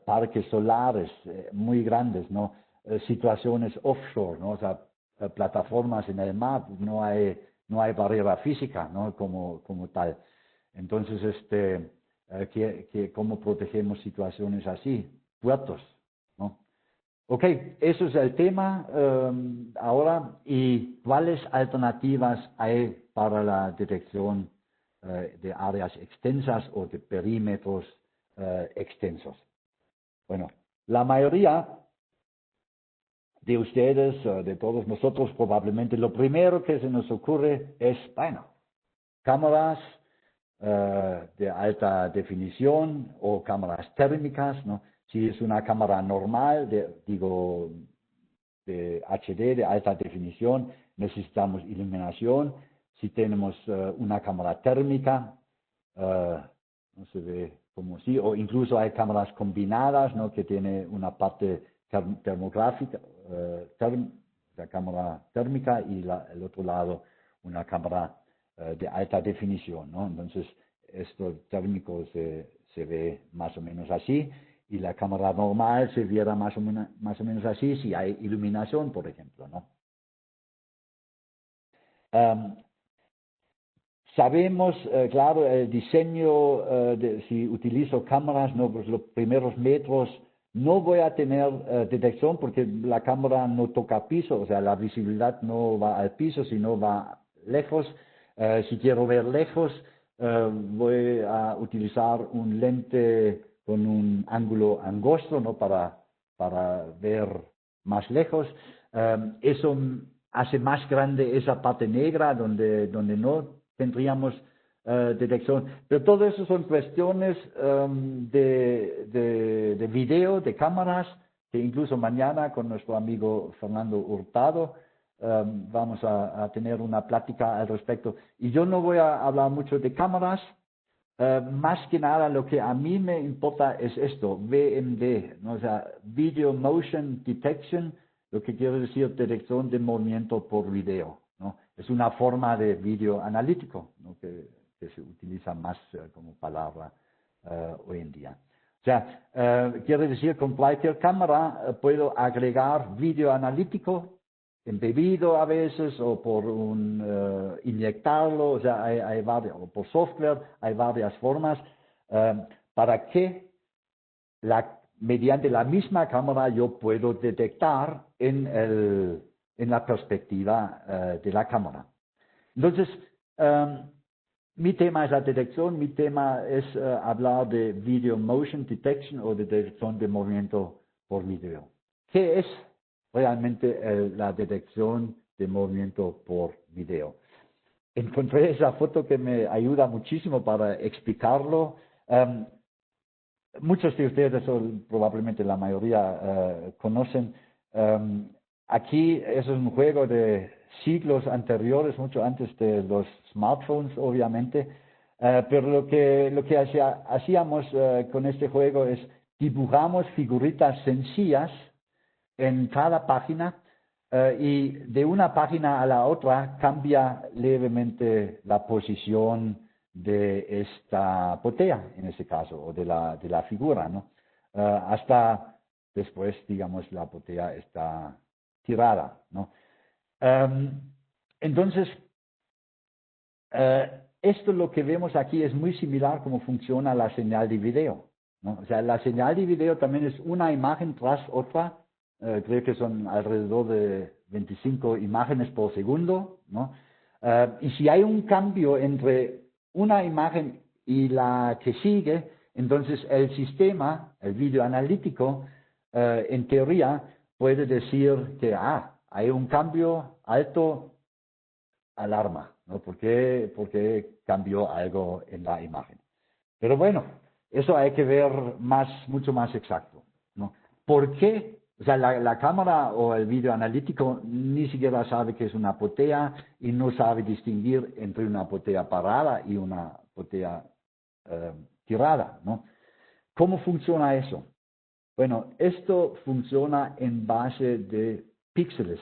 parques solares muy grandes, ¿no? Situaciones offshore, ¿no? O sea, plataformas en el mar, no hay barrera física, ¿no? Como tal. Entonces, cómo protegemos situaciones así, puertos, ¿no? Ok, eso es el tema ahora. ¿Y cuáles alternativas hay para la detección de áreas extensas o de perímetros extensos? Bueno, la mayoría de ustedes, de todos nosotros, probablemente lo primero que se nos ocurre es, bueno, cámaras de alta definición o cámaras térmicas, ¿no? Si es una cámara normal, de HD, de alta definición, necesitamos iluminación. Si tenemos una cámara térmica, no se ve como sí, o incluso hay cámaras combinadas, ¿no? Que tiene una parte termográfica, la cámara térmica y el otro lado una cámara de alta definición, ¿no? Entonces, esto térmico se ve más o menos así y la cámara normal se viera más o menos así si hay iluminación, por ejemplo, ¿no? Sabemos, claro, el diseño, si utilizo cámaras, ¿no? Pues los primeros metros no voy a tener detección porque la cámara no toca piso, o sea, la visibilidad no va al piso, sino va lejos. Si quiero ver lejos, voy a utilizar un lente con un ángulo angosto, ¿no? Para ver más lejos. Eso hace más grande esa parte negra donde no tendríamos detección. Pero todo eso son cuestiones de video, de cámaras, que incluso mañana con nuestro amigo Fernando Hurtado vamos a tener una plática al respecto. Y yo no voy a hablar mucho de cámaras, más que nada lo que a mí me importa es esto, VMD, ¿no? O sea, Video Motion Detection, lo que quiere decir detección de movimiento por video, ¿no? Es una forma de video analítico, ¿no? que se utiliza más como palabra hoy en día. O sea, quiere decir con cualquier cámara puedo agregar video analítico embebido a veces o por inyectarlo, o sea, hay varias, o por software, hay varias formas para que mediante la misma cámara yo puedo detectar en la perspectiva de la cámara. Entonces, mi tema es la detección, mi tema es hablar de Video Motion Detection o de detección de movimiento por video. ¿Qué es realmente la detección de movimiento por video? Encontré esa foto que me ayuda muchísimo para explicarlo. Muchos de ustedes, o probablemente la mayoría, conocen. Aquí es un juego de siglos anteriores, mucho antes de los smartphones, obviamente. Pero lo que hacíamos con este juego es dibujamos figuritas sencillas en cada página y de una página a la otra cambia levemente la posición de esta botella, en este caso, o de la figura, ¿no? Hasta después, digamos, la botella está tirada, ¿no? Entonces, esto lo que vemos aquí es muy similar como funciona la señal de video, ¿no? O sea, la señal de video también es una imagen tras otra, creo que son alrededor de 25 imágenes por segundo, ¿no? Y si hay un cambio entre una imagen y la que sigue, entonces el sistema, el video analítico, en teoría puede decir que hay un cambio alto, alarma, ¿no? Porque cambió algo en la imagen. Pero bueno, eso hay que ver mucho más exacto, ¿no? ¿Por qué? O sea, la cámara o el video analítico ni siquiera sabe que es una botella y no sabe distinguir entre una botella parada y una botella tirada, ¿no? ¿Cómo funciona eso? Bueno, esto funciona en base de píxeles.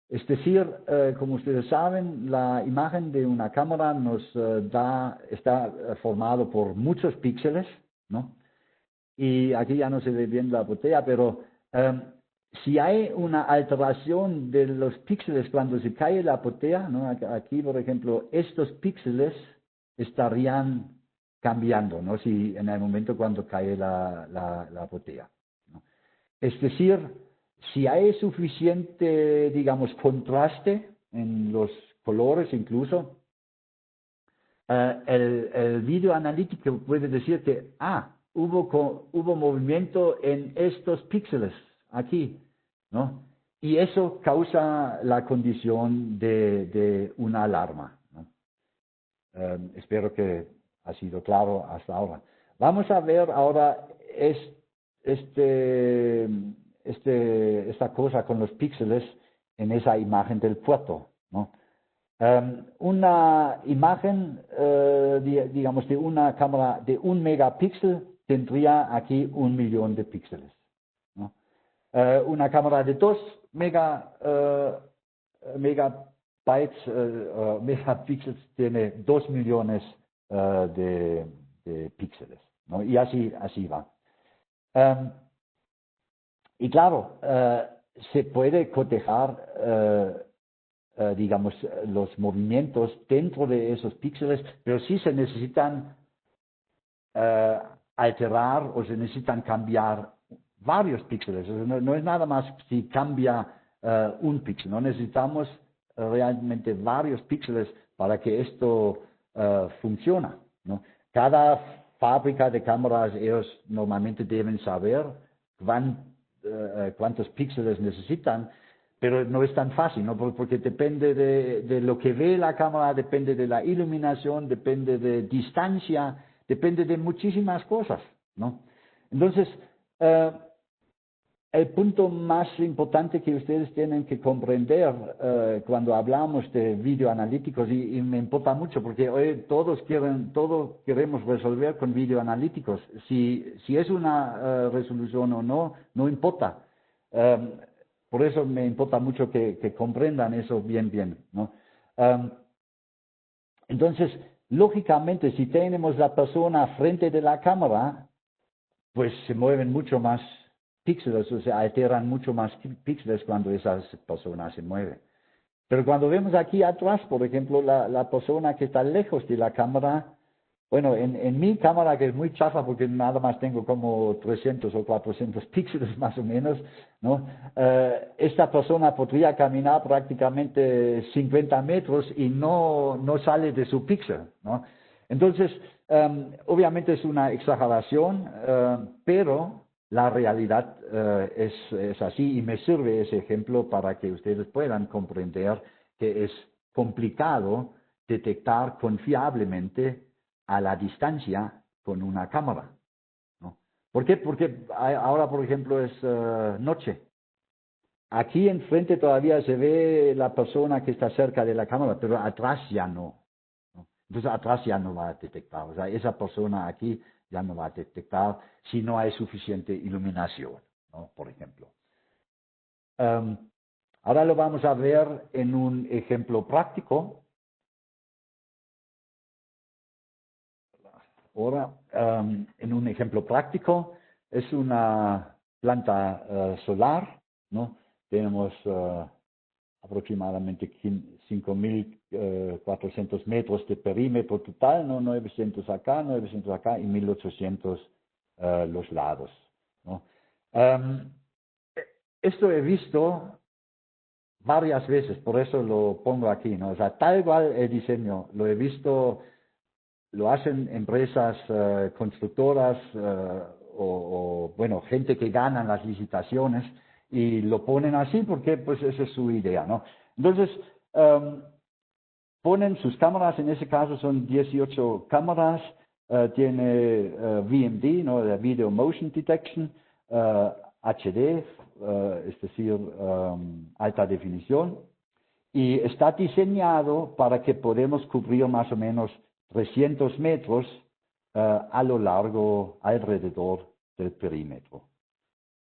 Es decir, como ustedes saben, la imagen de una cámara está formado por muchos píxeles, ¿no? Y aquí ya no se ve bien la botella, pero si hay una alteración de los píxeles cuando se cae la botella, ¿no? Aquí, por ejemplo, estos píxeles estarían cambiando, ¿no? Si en el momento cuando cae la botella, ¿no? Es decir, si hay suficiente, digamos, contraste en los colores incluso, el video analítico puede decir que, hubo movimiento en estos píxeles aquí, ¿no? Y eso causa la condición de una alarma, ¿no? Espero que ha sido claro hasta ahora. Vamos a ver ahora esta cosa con los píxeles en esa imagen del puerto, ¿no? Una imagen, digamos, de una cámara de 1 megapíxel tendría aquí 1 millón de píxeles, ¿no? Una cámara de 2 megapíxeles tiene 2 millones de píxeles, ¿no? Y así va. Y claro, se puede cotejar digamos, los movimientos dentro de esos píxeles, pero sí se necesitan alterar o se necesitan cambiar varios píxeles. No es nada más si cambia un píxel, no necesitamos realmente varios píxeles para que esto funcione, ¿no? Cada fábrica de cámaras, ellos normalmente deben saber cuántos píxeles necesitan, pero no es tan fácil, ¿no? Porque depende de lo que ve la cámara, depende de la iluminación, depende de distancia, depende de muchísimas cosas, ¿no? Entonces, el punto más importante que ustedes tienen que comprender cuando hablamos de videoanalíticos, y me importa mucho porque hoy todo queremos resolver con videoanalíticos. Si es una resolución o no, no importa. por eso me importa mucho que comprendan eso bien, ¿no? Entonces, lógicamente, si tenemos la persona frente de la cámara, pues se mueven mucho más píxeles, o sea, alteran mucho más píxeles cuando esa persona se mueve. Pero cuando vemos aquí atrás, por ejemplo, la persona que está lejos de la cámara, bueno, en mi cámara, que es muy chafa porque nada más tengo como 300 o 400 píxeles más o menos, ¿no? Esta persona podría caminar prácticamente 50 metros y no sale de su píxel, ¿no? Entonces, obviamente es una exageración, pero la realidad es así y me sirve ese ejemplo para que ustedes puedan comprender que es complicado detectar confiablemente a la distancia con una cámara, ¿no? ¿Por qué? Porque ahora, por ejemplo, es noche. Aquí enfrente todavía se ve la persona que está cerca de la cámara, pero atrás ya no, ¿no? Entonces atrás ya no va a detectar. O sea, esa persona aquí ya no va a detectar si no hay suficiente iluminación, ¿no? Por ejemplo. Ahora lo vamos a ver en un ejemplo práctico. Ahora, en un ejemplo práctico, es una planta solar, ¿no? Tenemos aproximadamente 5.400 metros de perímetro total, ¿no? 900 acá y 1.800 los lados, ¿no? Esto he visto varias veces, por eso lo pongo aquí, ¿no? O sea, tal cual el diseño, lo he visto. Lo hacen empresas constructoras bueno, gente que ganan las licitaciones y lo ponen así porque pues esa es su idea, ¿no? Entonces, ponen sus cámaras, en ese caso son 18 cámaras, tiene VMD, ¿no? De Video Motion Detection, HD, es decir, alta definición, y está diseñado para que podamos cubrir más o menos 300 metros a lo largo, alrededor del perímetro.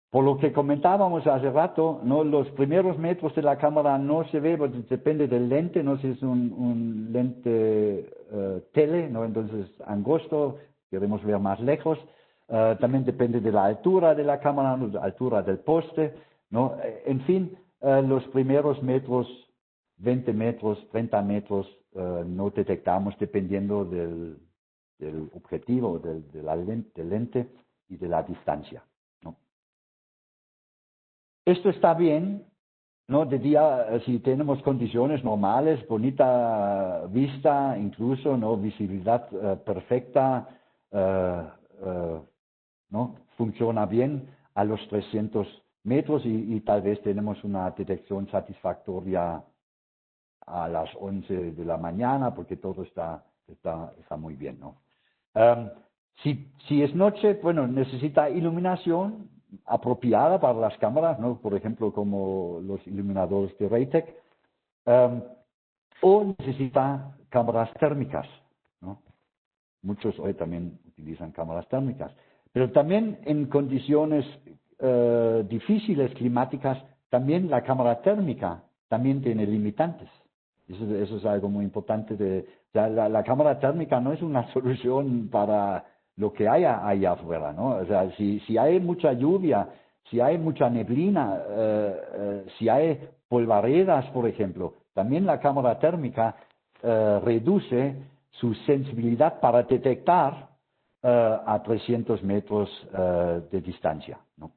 Por lo que comentábamos hace rato, ¿no? Los primeros metros de la cámara no se ve, porque depende del lente, no sé si es un lente tele, ¿no? Entonces angosto, queremos ver más lejos. También depende de la altura de la cámara, la altura del poste, ¿no? En fin, los primeros metros, 20 metros, 30 metros, no detectamos dependiendo del objetivo, del lente y de la distancia, ¿no? Esto está bien, ¿no? De día, si tenemos condiciones normales, bonita vista, incluso, ¿no? Visibilidad perfecta, ¿no? Funciona bien a los 300 metros y tal vez tenemos una detección satisfactoria a las 11 de la mañana porque todo está muy bien, ¿no? Si es noche, bueno, necesita iluminación apropiada para las cámaras, ¿no? Por ejemplo, como los iluminadores de Raytec, o necesita cámaras térmicas, ¿no? Muchos hoy también utilizan cámaras térmicas, pero también en condiciones difíciles climáticas, también la cámara térmica también tiene limitantes. Eso es algo muy importante. La cámara térmica no es una solución para lo que haya allá afuera, ¿no? O sea, si hay mucha lluvia, si hay mucha neblina, si hay polvaredas, por ejemplo, también la cámara térmica reduce su sensibilidad para detectar a 300 metros de distancia, ¿no?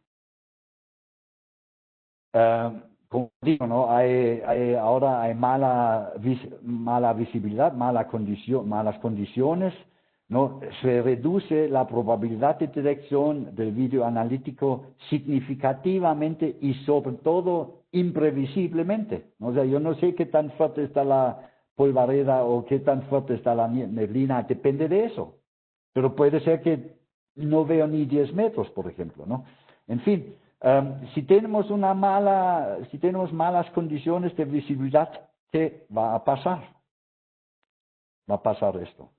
Como digo, ¿no? Ahora hay mala visibilidad, malas condiciones, ¿no? Se reduce la probabilidad de detección del vídeo analítico significativamente y sobre todo imprevisiblemente, ¿no? O sea, yo no sé qué tan fuerte está la polvareda o qué tan fuerte está la neblina, depende de eso. Pero puede ser que no veo ni 10 metros, por ejemplo, ¿no? En fin, si tenemos malas condiciones de visibilidad, ¿qué va a pasar? Va a pasar esto.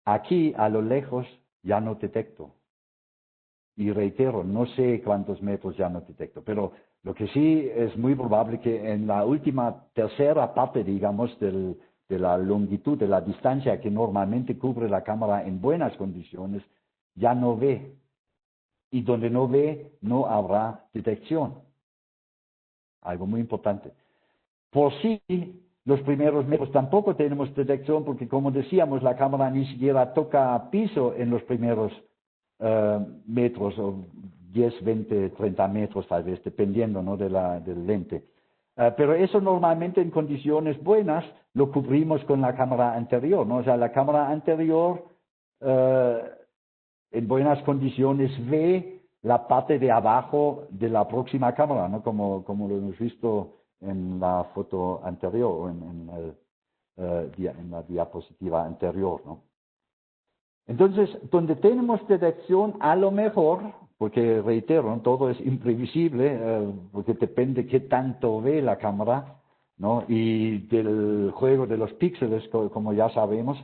Aquí, a lo lejos, ya no detecto. Y reitero, no sé cuántos metros ya no detecto, pero Lo que sí es muy probable que en la última tercera parte, digamos, de la longitud, de la distancia que normalmente cubre la cámara en buenas condiciones, ya no ve. Y donde no ve, no habrá detección. Algo muy importante. Por sí, los primeros metros tampoco tenemos detección porque, como decíamos, la cámara ni siquiera toca piso en los primeros metros, o 10, 20, 30 metros tal vez, dependiendo, ¿no?, del lente. Pero eso normalmente en condiciones buenas lo cubrimos con la cámara anterior, ¿no? O sea, la cámara anterior en buenas condiciones ve la parte de abajo de la próxima cámara, ¿no? Como lo hemos visto en la foto anterior o en la diapositiva anterior, ¿no? Entonces, donde tenemos detección, a lo mejor, porque reitero, ¿no?, todo es imprevisible, porque depende qué tanto ve la cámara, ¿no?, y del juego de los píxeles, como ya sabemos,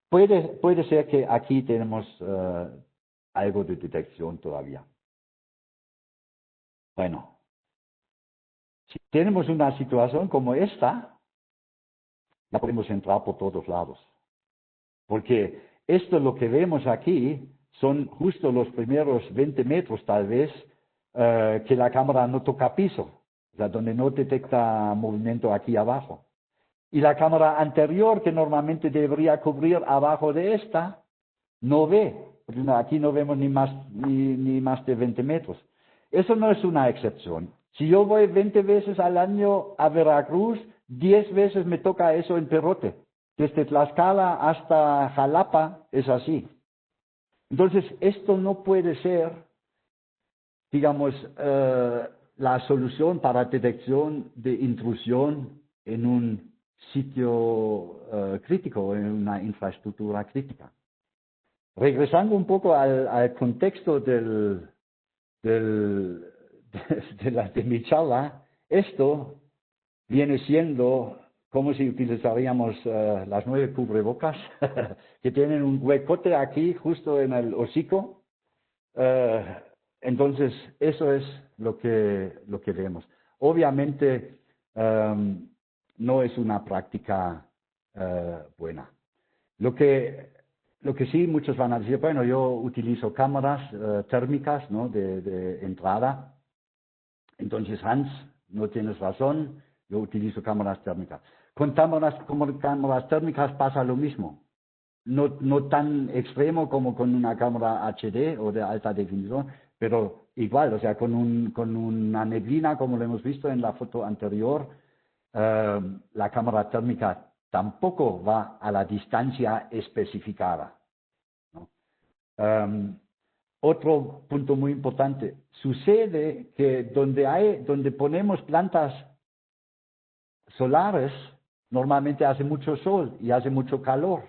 puede ser que aquí tenemos algo de detección todavía. Bueno, si tenemos una situación como esta, ya podemos entrar por todos lados. Porque esto lo que vemos aquí son justo los primeros 20 metros tal vez que la cámara no toca piso, o sea, donde no detecta movimiento aquí abajo. Y la cámara anterior, que normalmente debería cubrir abajo de esta, no ve, porque aquí no vemos ni más de 20 metros. Eso no es una excepción. Si yo voy 20 veces al año a Veracruz, 10 veces me toca eso en Perote. Desde Tlaxcala hasta Jalapa es así. Entonces, esto no puede ser, digamos, la solución para detección de intrusión en un sitio crítico, en una infraestructura crítica. Regresando un poco al contexto de mi charla, esto viene siendo como si utilizaríamos las 9 cubrebocas que tienen un huecote aquí justo en el hocico. Entonces, eso es lo que vemos. Obviamente, no es una práctica buena. Lo que sí muchos van a decir, bueno, yo utilizo cámaras térmicas, ¿no?, de entrada. Entonces, Hans, no tienes razón, yo utilizo cámaras térmicas. Con cámaras térmicas pasa lo mismo. No tan extremo como con una cámara HD o de alta definición, pero igual, o sea, con una neblina, como lo hemos visto en la foto anterior, la cámara térmica tampoco va a la distancia especificada, ¿no? Otro punto muy importante, sucede que donde ponemos plantas solares, normalmente hace mucho sol y hace mucho calor.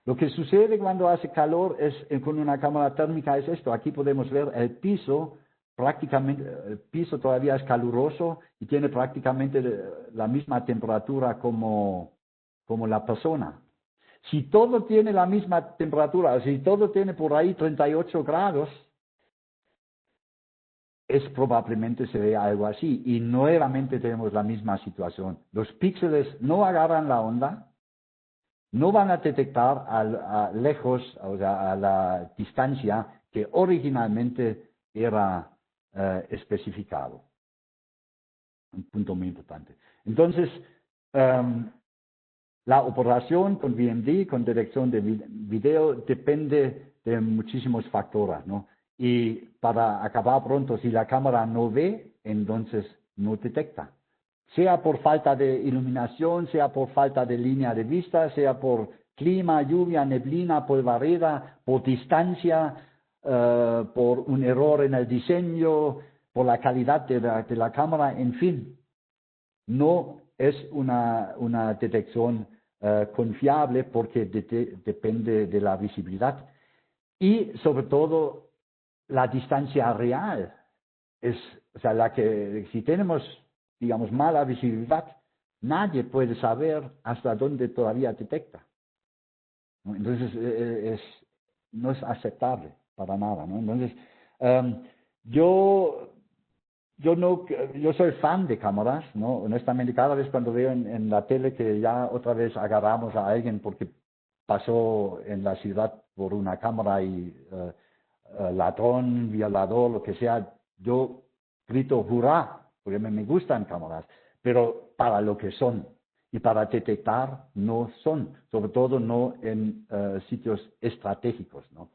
Lo que sucede cuando hace calor con una cámara térmica es esto. Aquí podemos ver el piso, prácticamente, el piso todavía es caluroso y tiene prácticamente la misma temperatura como la persona. Si todo tiene la misma temperatura, si todo tiene por ahí 38 grados, probablemente se vea algo así. Y nuevamente tenemos la misma situación. Los píxeles no agarran la onda, no van a detectar a lejos, o sea, a la distancia que originalmente era especificado. Un punto muy importante. Entonces, la operación con VMD, con detección de video, depende de muchísimos factores, ¿no? Y para acabar pronto, si la cámara no ve, entonces no detecta. Sea por falta de iluminación, sea por falta de línea de vista, sea por clima, lluvia, neblina, polvareda, por distancia, por un error en el diseño, por la calidad de la cámara, en fin. No es una detección confiable porque depende de la visibilidad y sobre todo la distancia real. O sea, si tenemos, digamos, mala visibilidad, nadie puede saber hasta dónde todavía detecta, ¿no? Entonces, no es aceptable para nada, ¿no? Entonces, yo yo soy fan de cámaras, ¿no? Honestamente, cada vez cuando veo en la tele que ya otra vez agarramos a alguien porque pasó en la ciudad por una cámara y ladrón, violador, lo que sea, yo grito hurra, porque me gustan cámaras, pero para lo que son y para detectar no son, sobre todo no en sitios estratégicos, ¿no?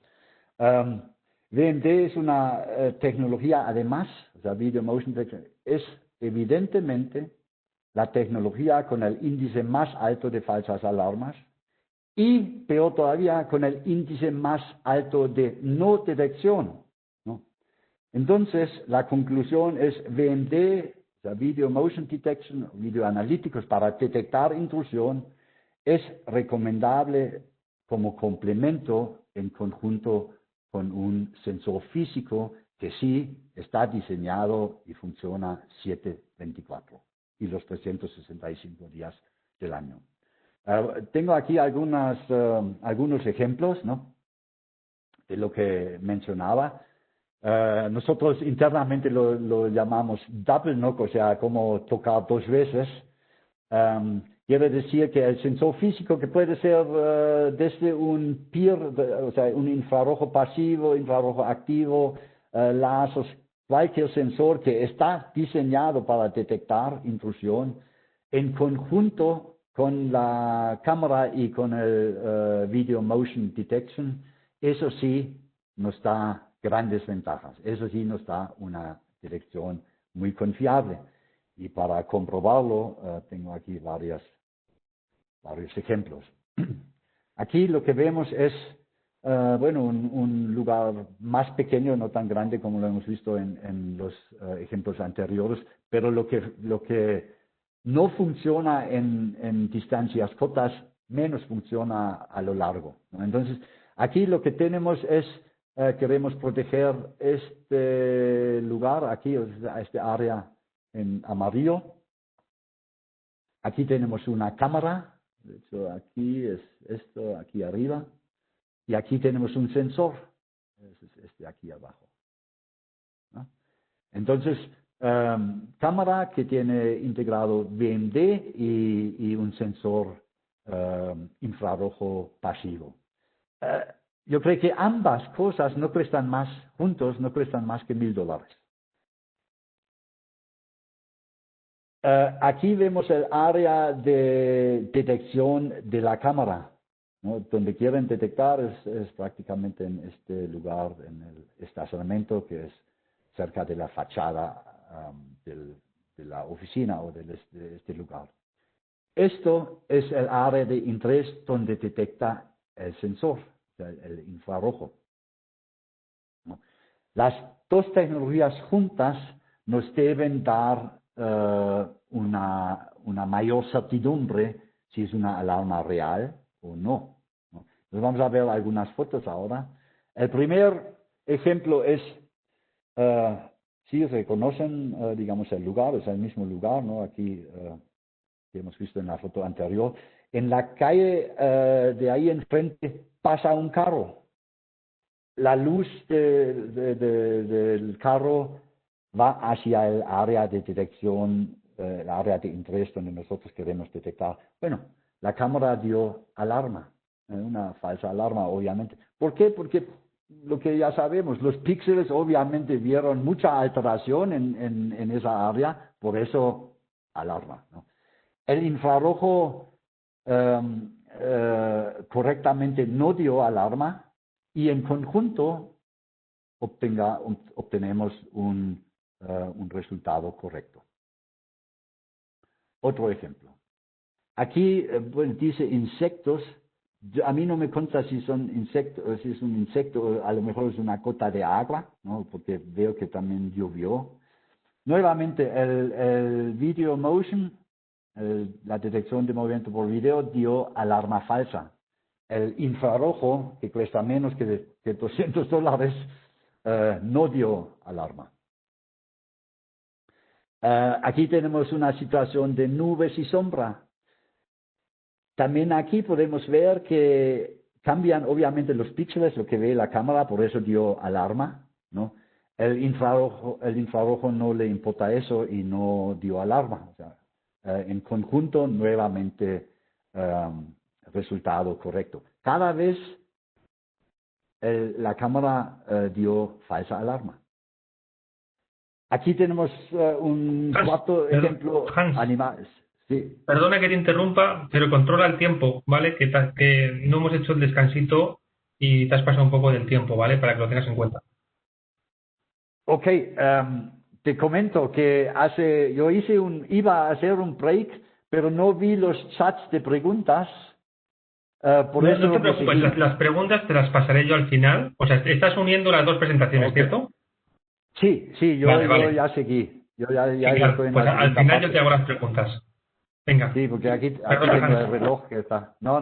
VMD es una tecnología, además, o sea, Video Motion Detection, es evidentemente la tecnología con el índice más alto de falsas alarmas y, peor todavía, con el índice más alto de no detección, ¿no? Entonces, la conclusión es VMD, o sea, Video Motion Detection, videoanalíticos para detectar intrusión, es recomendable como complemento en conjunto con un sensor físico que sí está diseñado y funciona 7/24 y los 365 días del año. Tengo aquí algunos ejemplos, ¿no?, de lo que mencionaba. Nosotros internamente lo llamamos double knock, o sea, como tocar dos veces. Quiere decir que el sensor físico, que puede ser desde un PIR, o sea, un infrarrojo pasivo, infrarrojo activo, láser, cualquier sensor que está diseñado para detectar intrusión, en conjunto con la cámara y con el Video Motion Detection, eso sí nos da grandes ventajas. Eso sí nos da una detección muy confiable. Y para comprobarlo, tengo aquí varios ejemplos. Aquí lo que vemos es, bueno, un lugar más pequeño, no tan grande como lo hemos visto en los ejemplos anteriores, pero lo que no funciona en distancias cortas, menos funciona a lo largo, ¿no? Entonces, aquí lo que tenemos es, queremos proteger este lugar, aquí, este área en amarillo. Aquí tenemos una cámara, de hecho aquí es esto, aquí arriba, y aquí tenemos un sensor, ese es este aquí abajo, ¿no? Entonces, cámara que tiene integrado VMD y un sensor infrarrojo pasivo. Yo creo que ambas cosas no cuestan más, juntos no cuestan más que $1,000. Aquí vemos el área de detección de la cámara, ¿no? Donde quieren detectar es prácticamente en este lugar, en el estacionamiento, que es cerca de la fachada de la oficina o de este lugar. Esto es el área de interés donde detecta el sensor, el infrarrojo, ¿no? Las dos tecnologías juntas nos deben dar una mayor certidumbre si es una alarma real o no, ¿no? Entonces vamos a ver algunas fotos ahora. El primer ejemplo es, si reconocen, digamos, el lugar, es el mismo lugar, ¿no? Aquí que hemos visto en la foto anterior. En la calle de ahí enfrente pasa un carro. La luz del carro va hacia el área de detección, el área de interés donde nosotros queremos detectar. Bueno, la cámara dio alarma, una falsa alarma, obviamente. ¿Por qué? Porque lo que ya sabemos, los píxeles obviamente vieron mucha alteración en esa área, por eso alarma, ¿no? El infrarrojo correctamente no dio alarma y en conjunto obtenemos un resultado correcto. Otro ejemplo. Aquí bueno, dice insectos. A mí no me consta si son insectos, si es un insecto, a lo mejor es una gota de agua, ¿no? Porque veo que también llovió. Nuevamente, el Video Motion, la detección de movimiento por video, dio alarma falsa. El infrarrojo, que cuesta menos que $200, no dio alarma. Aquí tenemos una situación de nubes y sombra. También aquí podemos ver que cambian obviamente los píxeles, lo que ve la cámara, por eso dio alarma, ¿no? el infrarrojo no le importa eso y no dio alarma. O sea, en conjunto, nuevamente, resultado correcto. Cada vez la cámara dio falsa alarma. Aquí tenemos un cuarto ejemplo animal. Sí. Perdona que te interrumpa, pero controla el tiempo, ¿vale? Que no hemos hecho el descansito y te has pasado un poco del tiempo, ¿vale? Para que lo tengas en cuenta. Ok, te comento que yo iba a hacer un break, pero no vi los chats de preguntas. Por No, eso no te me preocupes, seguí. las preguntas te las pasaré yo al final. O sea, estás uniendo las dos presentaciones, Okay. ¿cierto? Sí, yo Vale. ya seguí. Yo ya Genial. estoy en Pues la al segunda final yo te parte. hago las preguntas. Venga. Sí, porque aquí Perdona, tengo Hans. el reloj que está. No,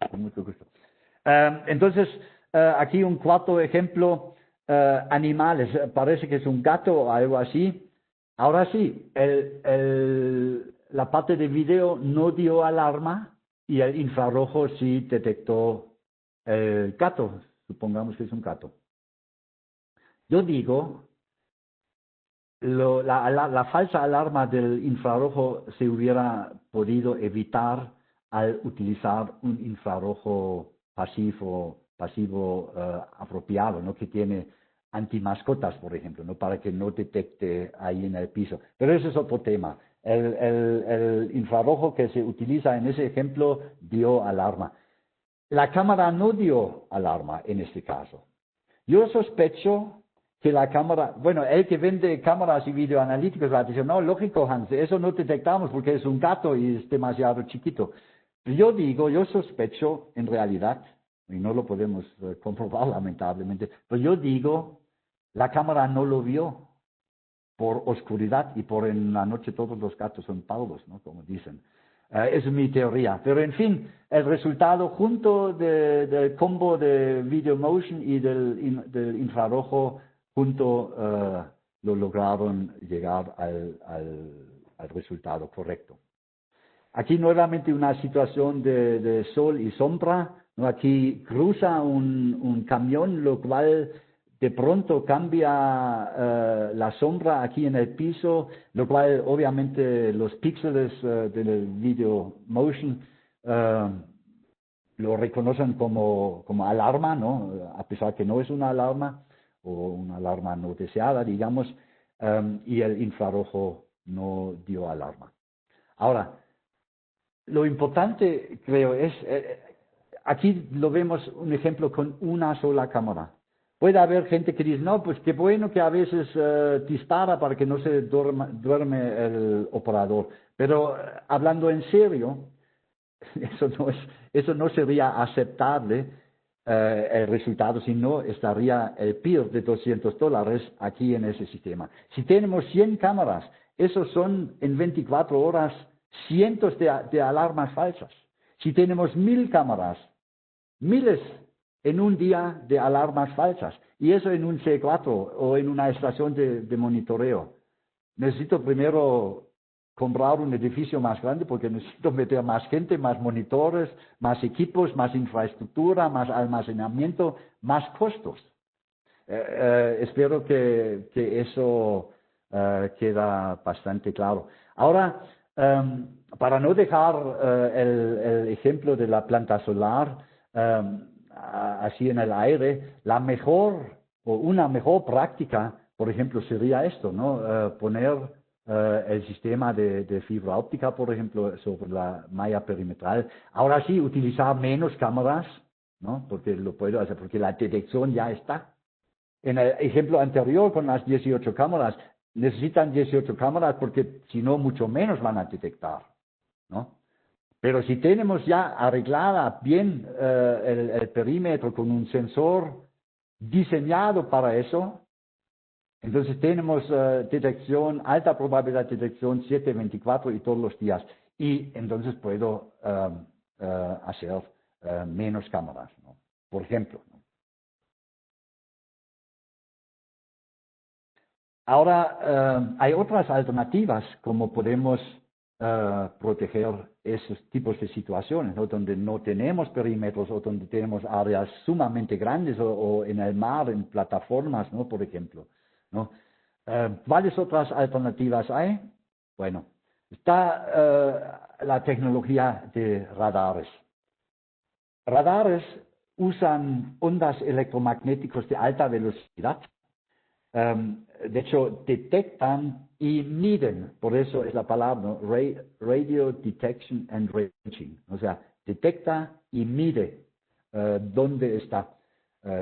con mucho gusto. Entonces, aquí un cuarto ejemplo, animales. Parece que es un gato o algo así. Ahora sí, la parte de video no dio alarma y el infrarrojo sí detectó el gato. Supongamos que es un gato. Yo digo, la falsa alarma del infrarrojo se hubiera podido evitar al utilizar un infrarrojo pasivo apropiado, ¿no? Que tiene antimascotas, por ejemplo, ¿no? Para que no detecte ahí en el piso. Pero ese es otro tema. El infrarrojo que se utiliza en ese ejemplo dio alarma. La cámara no dio alarma en este caso. Yo sospecho que la cámara, bueno, el que vende cámaras y videoanalíticos va a decir, no, lógico, Hans, eso no detectamos porque es un gato y es demasiado chiquito. Yo sospecho, en realidad, y no lo podemos comprobar lamentablemente, pero yo digo, la cámara no lo vio por oscuridad y por en la noche todos los gatos son pardos, ¿no? Como dicen. Es mi teoría. Pero en fin, el resultado junto del combo de video motion y del infrarrojo junto lo lograron llegar al resultado correcto. Aquí nuevamente una situación de sol y sombra, ¿no? Aquí cruza un camión, lo cual de pronto cambia la sombra aquí en el piso, lo cual obviamente los píxeles del video motion lo reconocen como alarma, ¿no? A pesar que no es una alarma o una alarma no deseada, digamos, y el infrarrojo no dio alarma. Ahora, lo importante, creo, es, aquí lo vemos un ejemplo con una sola cámara. Puede haber gente que dice, no, pues qué bueno que a veces dispara para que no se duerme el operador. Pero hablando en serio, eso no sería aceptable el resultado, si no estaría el PIR de $200 aquí en ese sistema. Si tenemos 100 cámaras, esos son en 24 horas cientos de alarmas falsas. Si tenemos 1000 cámaras, miles en un día de alarmas falsas. Y eso en un C4 o en una estación de monitoreo. Necesito primero comprar un edificio más grande porque necesito meter más gente, más monitores, más equipos, más infraestructura, más almacenamiento, más costos. Espero que eso queda bastante claro. Ahora, para no dejar el ejemplo de la planta solar así en el aire, la mejor o una mejor práctica, por ejemplo, sería esto, ¿no? Poner el sistema de fibra óptica, por ejemplo, sobre la malla perimetral. Ahora sí, utilizar menos cámaras, ¿no? Porque lo puedo hacer, porque la detección ya está. En el ejemplo anterior con las 18 cámaras, necesitan 18 cámaras porque si no, mucho menos van a detectar, ¿no? Pero si tenemos ya arreglada bien el perímetro con un sensor diseñado para eso, entonces tenemos detección, alta probabilidad de detección 7/24 y todos los días. Y entonces puedo hacer menos cámaras, ¿no? Por ejemplo, ¿no? Ahora, hay otras alternativas como podemos proteger esos tipos de situaciones, ¿no? Donde no tenemos perímetros o donde tenemos áreas sumamente grandes o en el mar, en plataformas, ¿no? Por ejemplo. ¿no? ¿Cuáles otras alternativas hay? Bueno, está la tecnología de radares. Radares usan ondas electromagnéticas de alta velocidad. De hecho, detectan y miden, por eso es la palabra, ¿no? Radio Detection and Ranging. O sea, detecta y mide dónde está,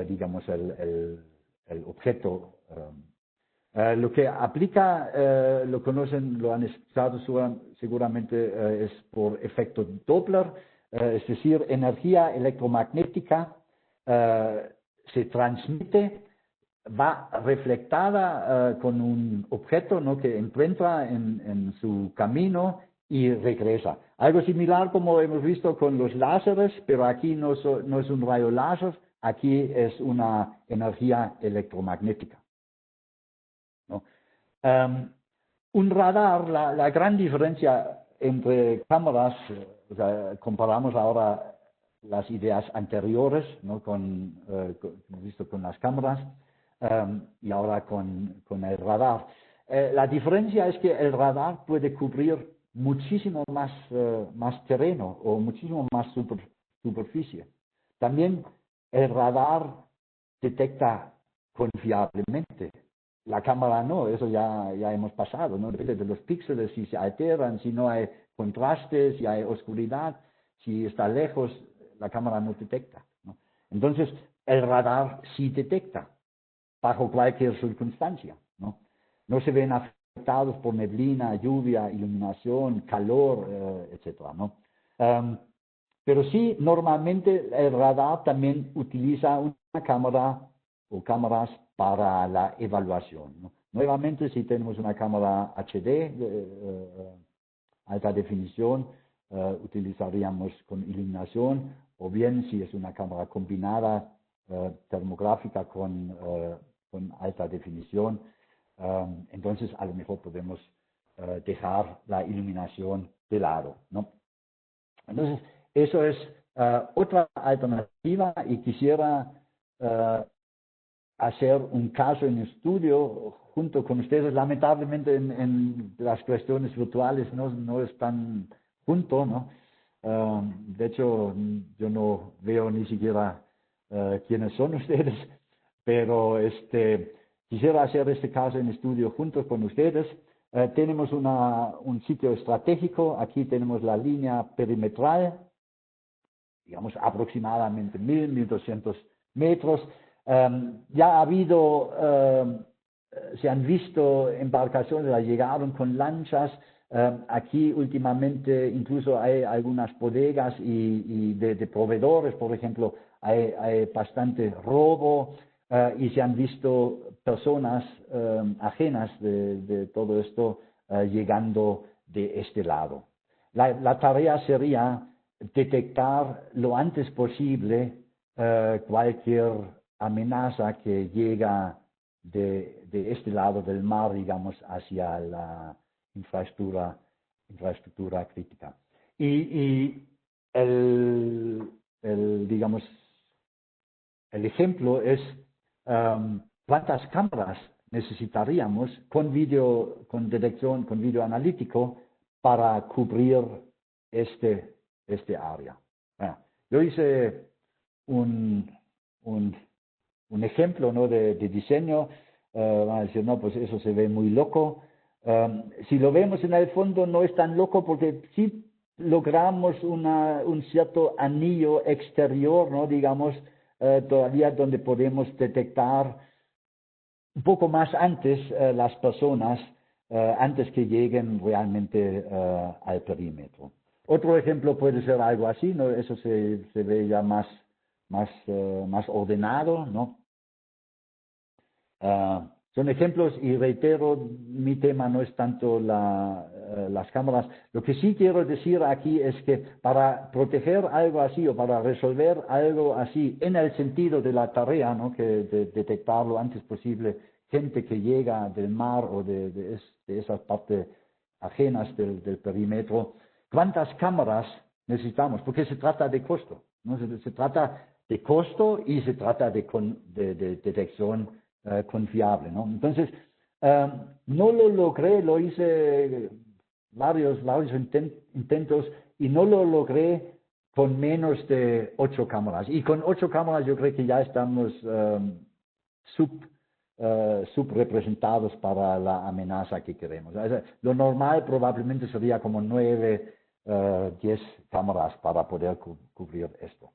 digamos, el objeto. Lo que aplica, lo conocen, lo han escuchado seguramente, es por efecto Doppler, es decir, energía electromagnética se transmite, va reflectada con un objeto, ¿no?, que encuentra en su camino y regresa. Algo similar como hemos visto con los láseres, pero aquí no es un rayo láser, aquí es una energía electromagnética, ¿no? Un radar, la gran diferencia entre cámaras, o sea, comparamos ahora las ideas anteriores, ¿no?, hemos visto con las cámaras, y ahora con el radar. La diferencia es que el radar puede cubrir muchísimo más terreno o muchísimo más superficie. También el radar detecta confiablemente. La cámara no, eso ya hemos pasado, ¿no? Depende de los píxeles, si se alteran, si no hay contraste, si hay oscuridad, si está lejos, la cámara no detecta, ¿no? Entonces, el radar sí detecta bajo cualquier circunstancia, ¿no? No se ven afectados por neblina, lluvia, iluminación, calor, etcétera, ¿no? Pero sí, normalmente el radar también utiliza una cámara o cámaras para la evaluación, ¿no? Nuevamente, si tenemos una cámara HD, alta definición, utilizaríamos con iluminación, o bien si es una cámara combinada termográfica con alta definición, entonces a lo mejor podemos dejar la iluminación de lado, ¿no? Entonces, eso es otra alternativa, y quisiera hacer un caso en estudio junto con ustedes. Lamentablemente en las cuestiones virtuales no están juntos, ¿no? De hecho, yo no veo ni siquiera quiénes son ustedes, pero quisiera hacer este caso en estudio junto con ustedes. Tenemos un sitio estratégico. Aquí tenemos la línea perimetral, digamos aproximadamente 1.200 metros. Ya ha habido, se han visto embarcaciones, llegaron con lanchas. Aquí últimamente incluso hay algunas bodegas y de proveedores, por ejemplo, hay bastante robo, y se han visto personas ajenas de todo esto llegando de este lado. La tarea sería detectar lo antes posible cualquier amenaza que llega de este lado del mar, digamos, hacia la infraestructura crítica. Y digamos, el ejemplo es cuántas cámaras necesitaríamos con detección, con video analítico para cubrir este área. Yo hice un ejemplo, ¿no?, de diseño. Van a decir, no, pues eso se ve muy loco. Si lo vemos en el fondo no es tan loco, porque sí logramos un cierto anillo exterior, ¿no?, digamos, todavía donde podemos detectar un poco más antes las personas, antes que lleguen realmente al perímetro. Otro ejemplo puede ser algo así, ¿no? Eso se ve ya más ordenado, ¿no? Son ejemplos, y reitero, mi tema no es tanto las cámaras. Lo que sí quiero decir aquí es que para proteger algo así, o para resolver algo así, en el sentido de la tarea, ¿no?, que de detectar lo antes posible gente que llega del mar o de esas partes ajenas del perímetro, ¿cuántas cámaras necesitamos? Porque se trata de costo, ¿no? Se trata de costo, y se trata de detección confiable, ¿no? Entonces, no lo logré, lo hice varios intentos y no lo logré con menos de 8 cámaras. Y con 8 cámaras yo creo que ya estamos subrepresentados para la amenaza que queremos. O sea, lo normal probablemente sería como 9, 10 cámaras para poder cubrir esto.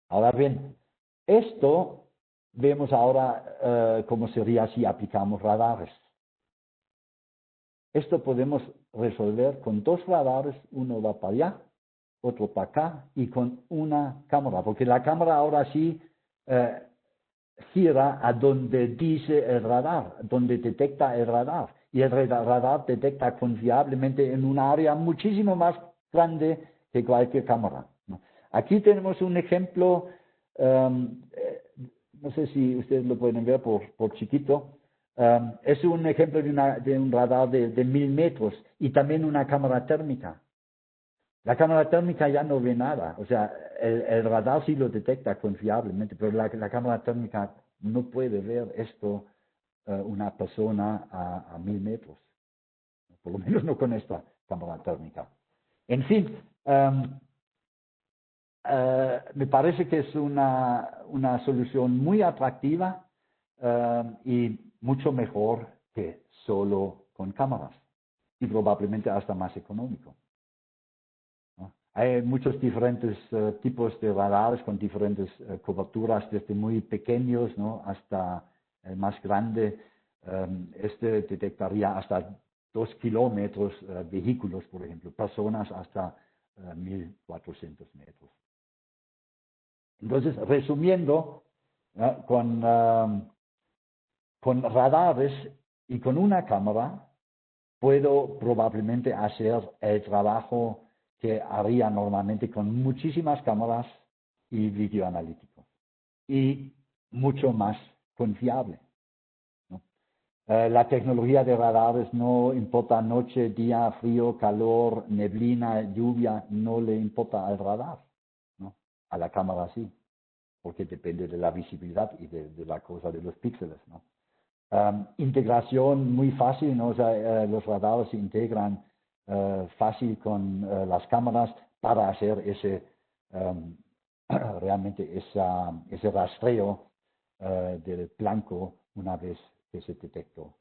Ahora bien, esto vemos ahora cómo sería si aplicamos radares. Esto podemos resolver con 2 radares, uno va para allá, otro para acá, y con una cámara, porque la cámara ahora sí gira a donde dice el radar, donde detecta el radar. Y el radar detecta confiablemente en un área muchísimo más grande que cualquier cámara, ¿no? Aquí tenemos un ejemplo, no sé si ustedes lo pueden ver por chiquito. Es un ejemplo de un radar de 1000 metros y también una cámara térmica. La cámara térmica ya no ve nada, o sea, el radar sí lo detecta confiablemente, pero la cámara térmica no puede ver esto, una persona a 1000 metros, por lo menos no con esta cámara térmica. En fin, me parece que es una solución muy atractiva y mucho mejor que solo con cámaras y probablemente hasta más económico. Hay muchos diferentes tipos de radares con diferentes coberturas, desde muy pequeños, ¿no?, hasta el más grande. Este detectaría hasta 2 kilómetros vehículos, por ejemplo, personas hasta 1400 metros. Entonces, resumiendo, con radares y con una cámara puedo probablemente hacer el trabajo que haría normalmente con muchísimas cámaras y videoanalítico. Y mucho más confiable, ¿no? La tecnología de radares no importa noche, día, frío, calor, neblina, lluvia, no le importa al radar, ¿no? A la cámara sí, porque depende de la visibilidad y de la cosa de los píxeles, ¿no? Integración muy fácil, ¿no? O sea, los radares se integran fácil con las cámaras para hacer realmente ese rastreo del blanco una vez que se detectó.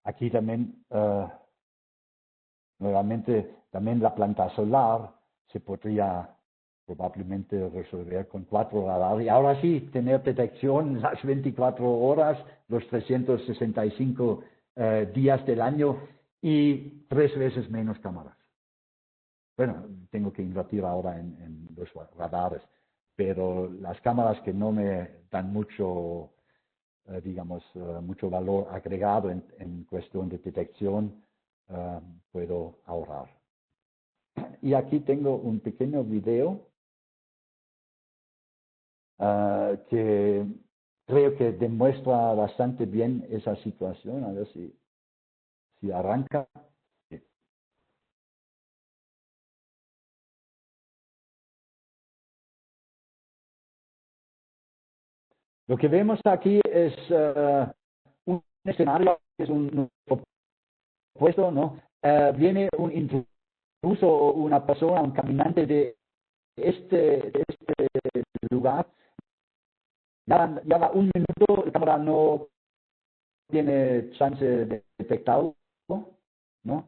Aquí también, nuevamente, también la planta solar se podría probablemente resolver con 4 radares. Y ahora sí, tener detección las 24 horas, los 365 días del año y 3 veces menos cámaras. Bueno, tengo que invertir ahora en los radares, pero las cámaras que no me dan mucho, mucho valor agregado en cuestión de detección, puedo ahorrar. Y aquí tengo un pequeño video que creo que demuestra bastante bien esa situación. A ver si arranca. Lo que vemos aquí es un escenario, es un opuesto, ¿no? Viene un intruso o una persona, un caminante de este lugar. Ya va 1 minuto, la cámara no tiene chance de detectarlo, ¿no?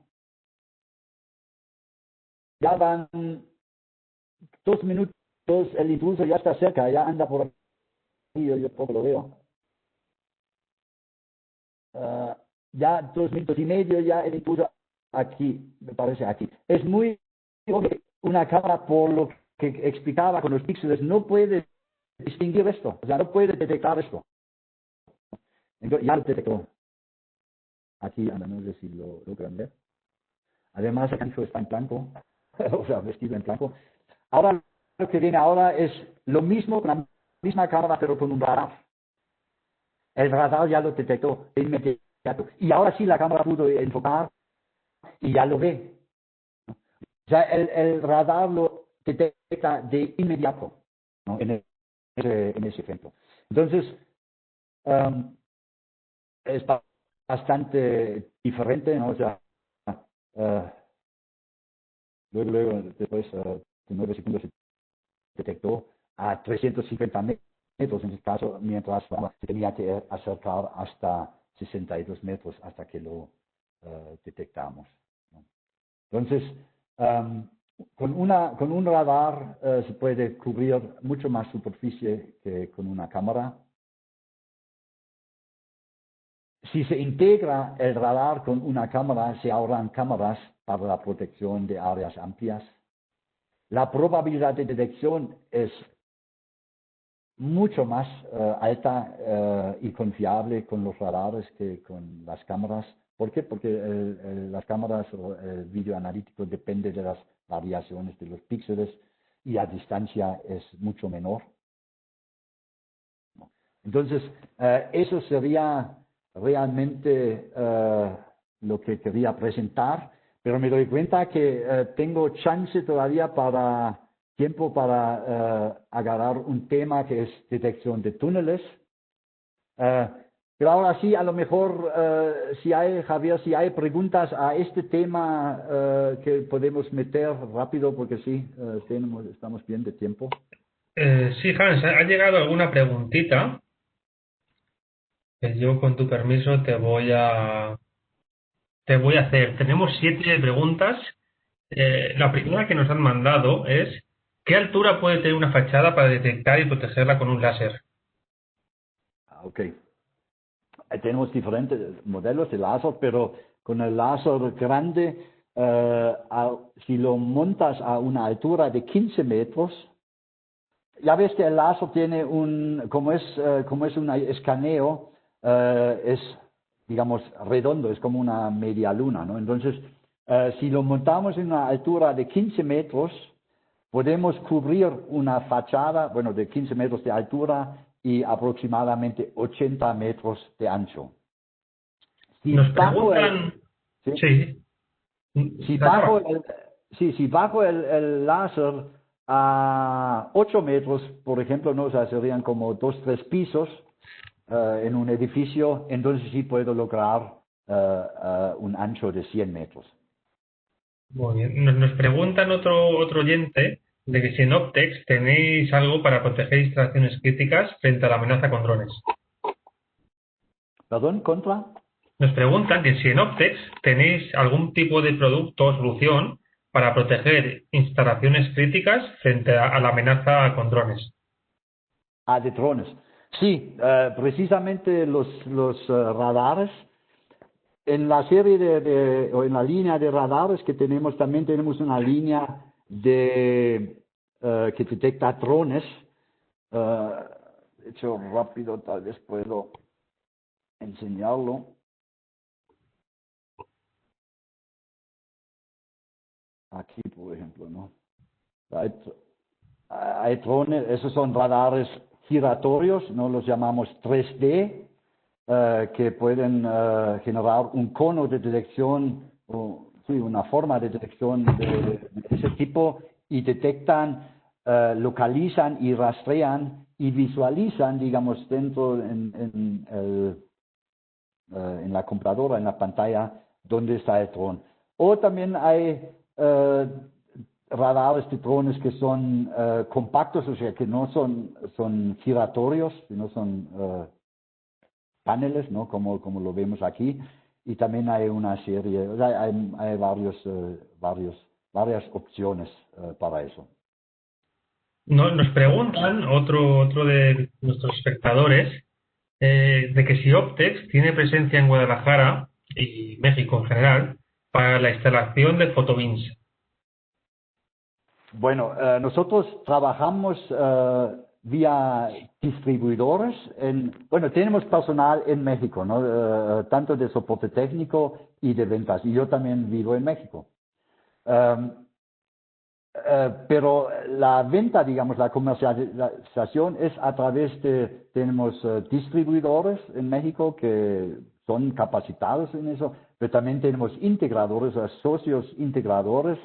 Ya van 2 minutos, el intruso ya está cerca, ya anda por aquí, yo poco lo veo. Ya 2 minutos y medio, ya el intruso aquí, me parece aquí. Es muy obvio, una cámara, por lo que explicaba con los píxeles, no puede distinguir esto, o sea, no puede detectar esto. Entonces, ya lo detectó. Aquí, no sé si lo logran ver. Además, el hijo está en blanco, o sea, vestido en blanco. Ahora, lo que viene ahora es lo mismo, con la misma cámara, pero con un radar. El radar ya lo detectó de inmediato. Y ahora sí la cámara pudo enfocar y ya lo ve. O sea, el radar lo detecta de inmediato, ¿no? En el en ese evento. Entonces, es bastante diferente, ¿no? O sea, luego, después de 9 segundos se detectó a 350 metros en este caso, mientras se tenía que acercar hasta 62 metros hasta que lo detectamos, ¿no? Entonces, con un radar se puede cubrir mucho más superficie que con una cámara. Si se integra el radar con una cámara, se ahorran cámaras para la protección de áreas amplias. La probabilidad de detección es mucho más alta y confiable con los radares que con las cámaras. ¿Por qué? Porque las cámaras o el vídeo analítico depende de las variaciones de los píxeles y la distancia es mucho menor. Entonces, eso sería realmente lo que quería presentar, pero me doy cuenta que tengo chance todavía tiempo para agarrar un tema que es detección de túneles. Pero ahora sí, a lo mejor, Javier, si hay preguntas a este tema que podemos meter rápido, porque sí, estamos bien de tiempo. Sí, Hans, ha llegado alguna preguntita que yo, con tu permiso, te voy a hacer. Tenemos 7 preguntas. La primera que nos han mandado es: ¿qué altura puede tener una fachada para detectar y protegerla con un láser? Ok. Tenemos diferentes modelos de láser, pero con el láser grande, si lo montas a una altura de 15 metros, ya ves que el láser tiene como es un escaneo, es, digamos, redondo, es como una media luna, ¿no? Entonces, si lo montamos en una altura de 15 metros, podemos cubrir una fachada, bueno, de 15 metros de altura y aproximadamente 80 metros de ancho. Si Nos bajo preguntan, ¿sí? sí, Si bajo acaba. si bajo el láser a 8 metros, por ejemplo, ¿no? O sea, serían como 2, 3 pisos en un edificio, entonces sí puedo lograr un ancho de 100 metros. Muy bien. Nos preguntan otro oyente de que si en Optex tenéis algo para proteger instalaciones críticas frente a la amenaza con drones. ¿Perdón? ¿Contra? Nos preguntan que si en Optex tenéis algún tipo de producto o solución para proteger instalaciones críticas frente a la amenaza con drones. De drones. Sí, precisamente los radares. En la serie o en la línea de radares que tenemos, también tenemos una línea que detecta drones. De hecho, rápido, tal vez puedo enseñarlo. Aquí, por ejemplo, ¿no? Hay drones, esos son radares giratorios, no los llamamos 3D, que pueden generar un cono de detección, o sí, una forma de detección de ese tipo, y detectan, localizan y rastrean y visualizan, digamos, dentro en la computadora, en la pantalla, dónde está el dron. O también hay radares de drones que son compactos, o sea, que no son giratorios, sino son paneles, ¿no? Como lo vemos aquí. Y también hay una serie, o sea, hay varias opciones para eso. Nos preguntan, otro de nuestros espectadores, de que si Optex tiene presencia en Guadalajara y México en general para la instalación de photobins. Bueno, nosotros trabajamos vía distribuidores. Bueno, tenemos personal en México, ¿no? Tanto de soporte técnico y de ventas. Y yo también vivo en México. Pero la venta, digamos, la comercialización es a través tenemos distribuidores en México que son capacitados en eso, pero también tenemos integradores, socios integradores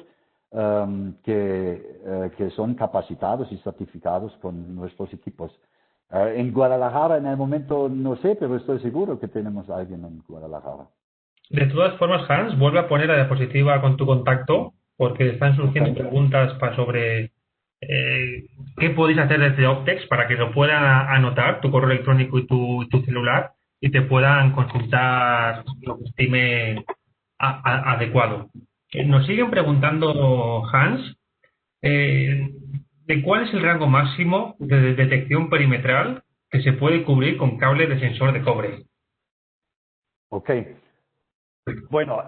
que son capacitados y certificados con nuestros equipos. En Guadalajara en el momento no sé, pero estoy seguro que tenemos a alguien en Guadalajara. De todas formas, Hans, vuelve a poner a diapositiva con tu contacto, porque están surgiendo preguntas sobre qué podéis hacer desde Optex para que lo puedan anotar, tu correo electrónico y tu celular, y te puedan consultar lo que estime adecuado. Nos siguen preguntando, Hans, de cuál es el rango máximo de detección perimetral que se puede cubrir con cable de sensor de cobre. Ok. Bueno,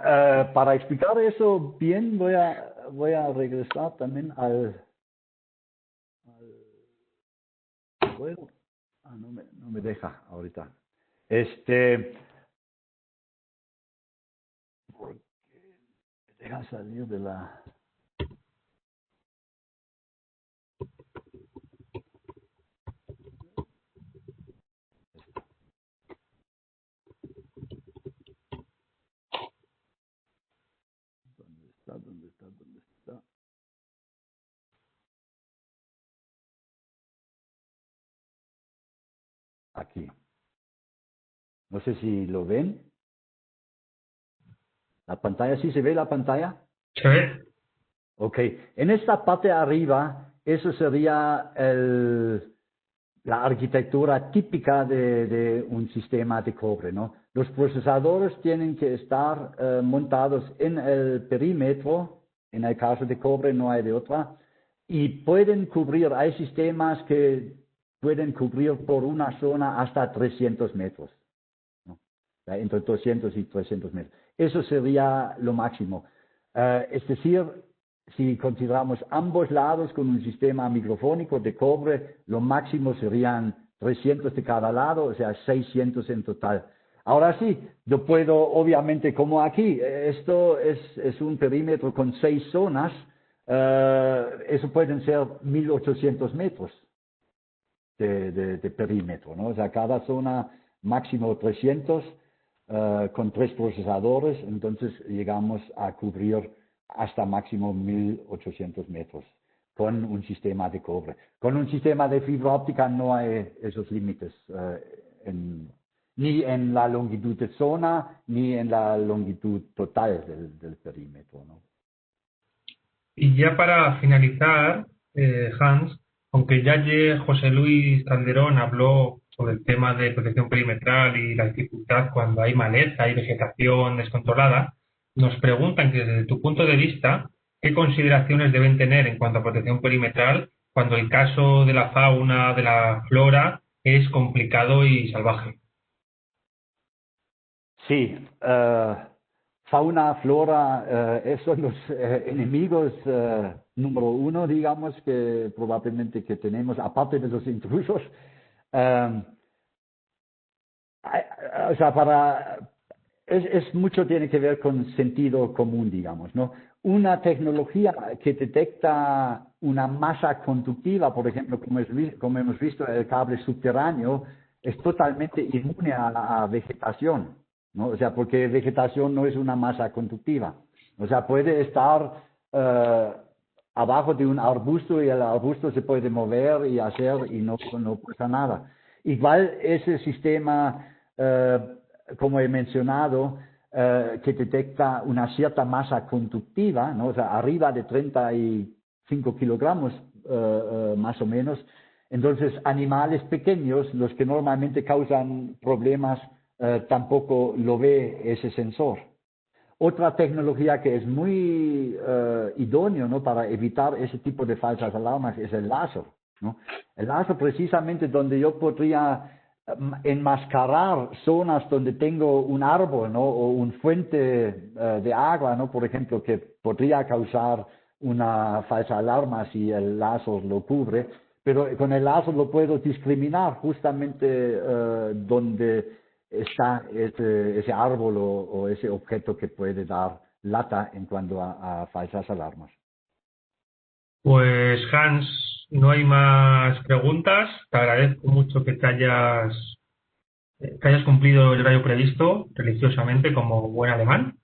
para explicar eso bien, voy a regresar también bueno, no me deja ahorita. Porque me deja salir de la... ¿Dónde está? Aquí. No sé si lo ven. La pantalla, ¿sí se ve la pantalla? ¿Se ve? Ok. En esta parte de arriba, eso sería la arquitectura típica de un sistema de cobre, ¿no? Los procesadores tienen que estar montados en el perímetro, en el caso de cobre no hay de otra, y pueden cubrir, hay sistemas que pueden cubrir por una zona hasta 300 metros, ¿no? Entre 200 y 300 metros. Eso sería lo máximo. Es decir, si consideramos ambos lados con un sistema microfónico de cobre, lo máximo serían 300 de cada lado, o sea, 600 en total. Ahora sí, yo puedo, obviamente, como aquí, esto es un perímetro con 6 zonas, eso pueden ser 1800 metros de perímetro, ¿no? O sea, cada zona máximo 300 con 3 procesadores, entonces llegamos a cubrir hasta máximo 1800 metros con un sistema de cobre. Con un sistema de fibra óptica no hay esos límites, ni en la longitud de zona, ni en la longitud total del perímetro, ¿no? Y ya para finalizar, Hans, aunque ya ayer José Luis Calderón habló sobre el tema de protección perimetral y la dificultad cuando hay maleza y vegetación descontrolada, nos preguntan que desde tu punto de vista, ¿qué consideraciones deben tener en cuanto a protección perimetral cuando el caso de la fauna, de la flora, es complicado y salvaje? Sí, fauna, flora, son los enemigos número uno, digamos, que probablemente que tenemos, aparte de los intrusos. O sea, es mucho tiene que ver con sentido común, digamos, ¿no? Una tecnología que detecta una masa conductiva, por ejemplo, como hemos visto, el cable subterráneo, es totalmente inmune a vegetación, ¿no? O sea, porque vegetación no es una masa conductiva. O sea, puede estar abajo de un arbusto y el arbusto se puede mover y hacer y no pasa nada. Igual ese sistema, como he mencionado, que detecta una cierta masa conductiva, ¿no? O sea, arriba de 35 kilogramos más o menos. Entonces, animales pequeños, los que normalmente causan problemas, tampoco lo ve ese sensor. Otra tecnología que es muy idóneo, ¿no?, para evitar ese tipo de falsas alarmas es el láser, ¿no? El láser precisamente donde yo podría enmascarar zonas donde tengo un árbol, ¿no?, o un fuente de agua, ¿no?, por ejemplo, que podría causar una falsa alarma si el láser lo cubre, pero con el láser lo puedo discriminar justamente donde está ese árbol o ese objeto que puede dar lata en cuanto a falsas alarmas. Pues Hans, no hay más preguntas. Te agradezco mucho que hayas cumplido el horario previsto religiosamente como buen alemán.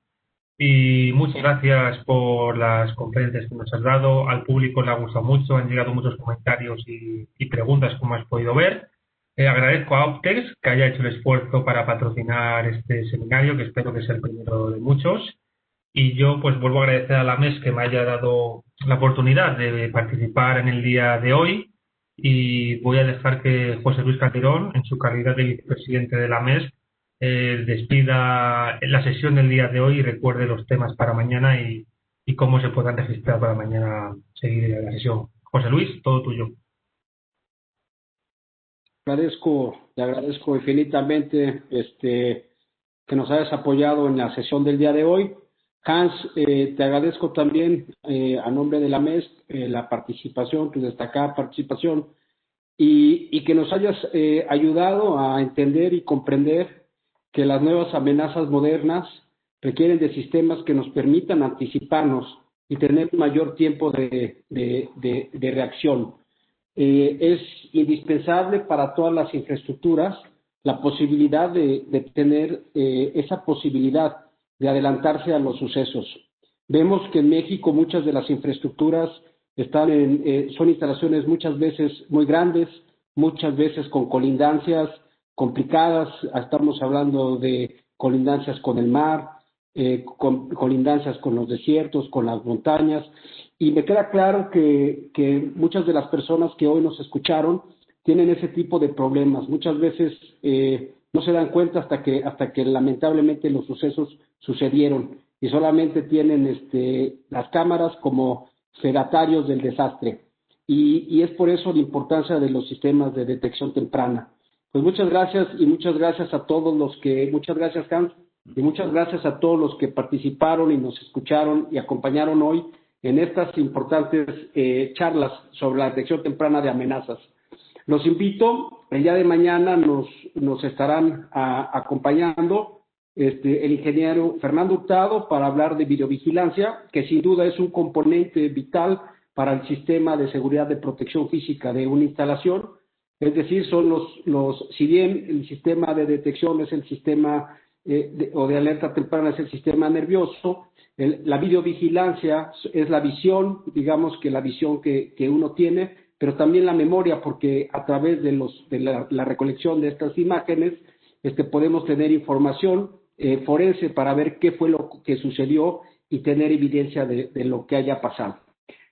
Y muchas gracias por las conferencias que nos has dado. Al público le ha gustado mucho, han llegado muchos comentarios y preguntas, como has podido ver. Agradezco a Optex que haya hecho el esfuerzo para patrocinar este seminario, que espero que sea el primero de muchos. Y yo pues vuelvo a agradecer a la MES que me haya dado la oportunidad de participar en el día de hoy, y voy a dejar que José Luis Calderón, en su calidad de vicepresidente de la MES, despida la sesión del día de hoy y recuerde los temas para mañana y cómo se puedan registrar para mañana seguir la sesión. José Luis, todo tuyo. Te agradezco infinitamente que nos hayas apoyado en la sesión del día de hoy. Hans, te agradezco también a nombre de la MES la participación, tu destacada participación, y que nos hayas ayudado a entender y comprender que las nuevas amenazas modernas requieren de sistemas que nos permitan anticiparnos y tener mayor tiempo de reacción. Es indispensable para todas las infraestructuras la posibilidad de tener esa posibilidad de adelantarse a los sucesos. Vemos que en México muchas de las infraestructuras son instalaciones muchas veces muy grandes, muchas veces con colindancias complicadas. Estamos hablando de colindancias con el mar, colindancias con los desiertos, con las montañas, y me queda claro que muchas de las personas que hoy nos escucharon tienen ese tipo de problemas. Muchas veces no se dan cuenta hasta que lamentablemente los sucesos sucedieron y solamente tienen las cámaras como fedatarios del desastre. Y es por eso la importancia de los sistemas de detección temprana. Pues muchas gracias, y muchas gracias a todos muchas gracias, Hans, y muchas gracias a todos los que participaron y nos escucharon y acompañaron hoy en estas importantes charlas sobre la detección temprana de amenazas. Los invito, el día de mañana nos estarán acompañando el ingeniero Fernando Hurtado para hablar de videovigilancia, que sin duda es un componente vital para el sistema de seguridad de protección física de una instalación. Es decir, son si bien el sistema de detección es el sistema o de alerta temprana es el sistema nervioso, la videovigilancia es la visión, digamos que la visión que uno tiene, pero también la memoria, porque a través de la recolección de estas imágenes podemos tener información forense para ver qué fue lo que sucedió y tener evidencia de lo que haya pasado.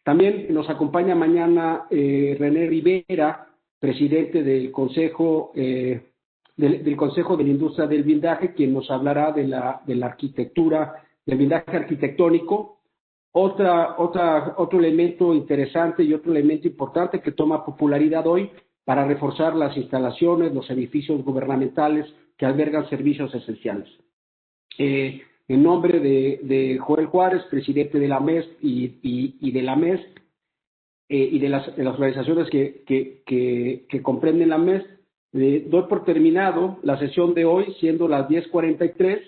También nos acompaña mañana René Rivera, presidente del Consejo del Consejo de la Industria del Blindaje, quien nos hablará de la arquitectura, del blindaje arquitectónico. Otro elemento interesante y otro elemento importante que toma popularidad hoy para reforzar las instalaciones, los edificios gubernamentales que albergan servicios esenciales. En nombre de Joel Juárez, presidente de la MES y de la MES y de las organizaciones que comprenden la MES, doy por terminado la sesión de hoy, siendo las 10:43,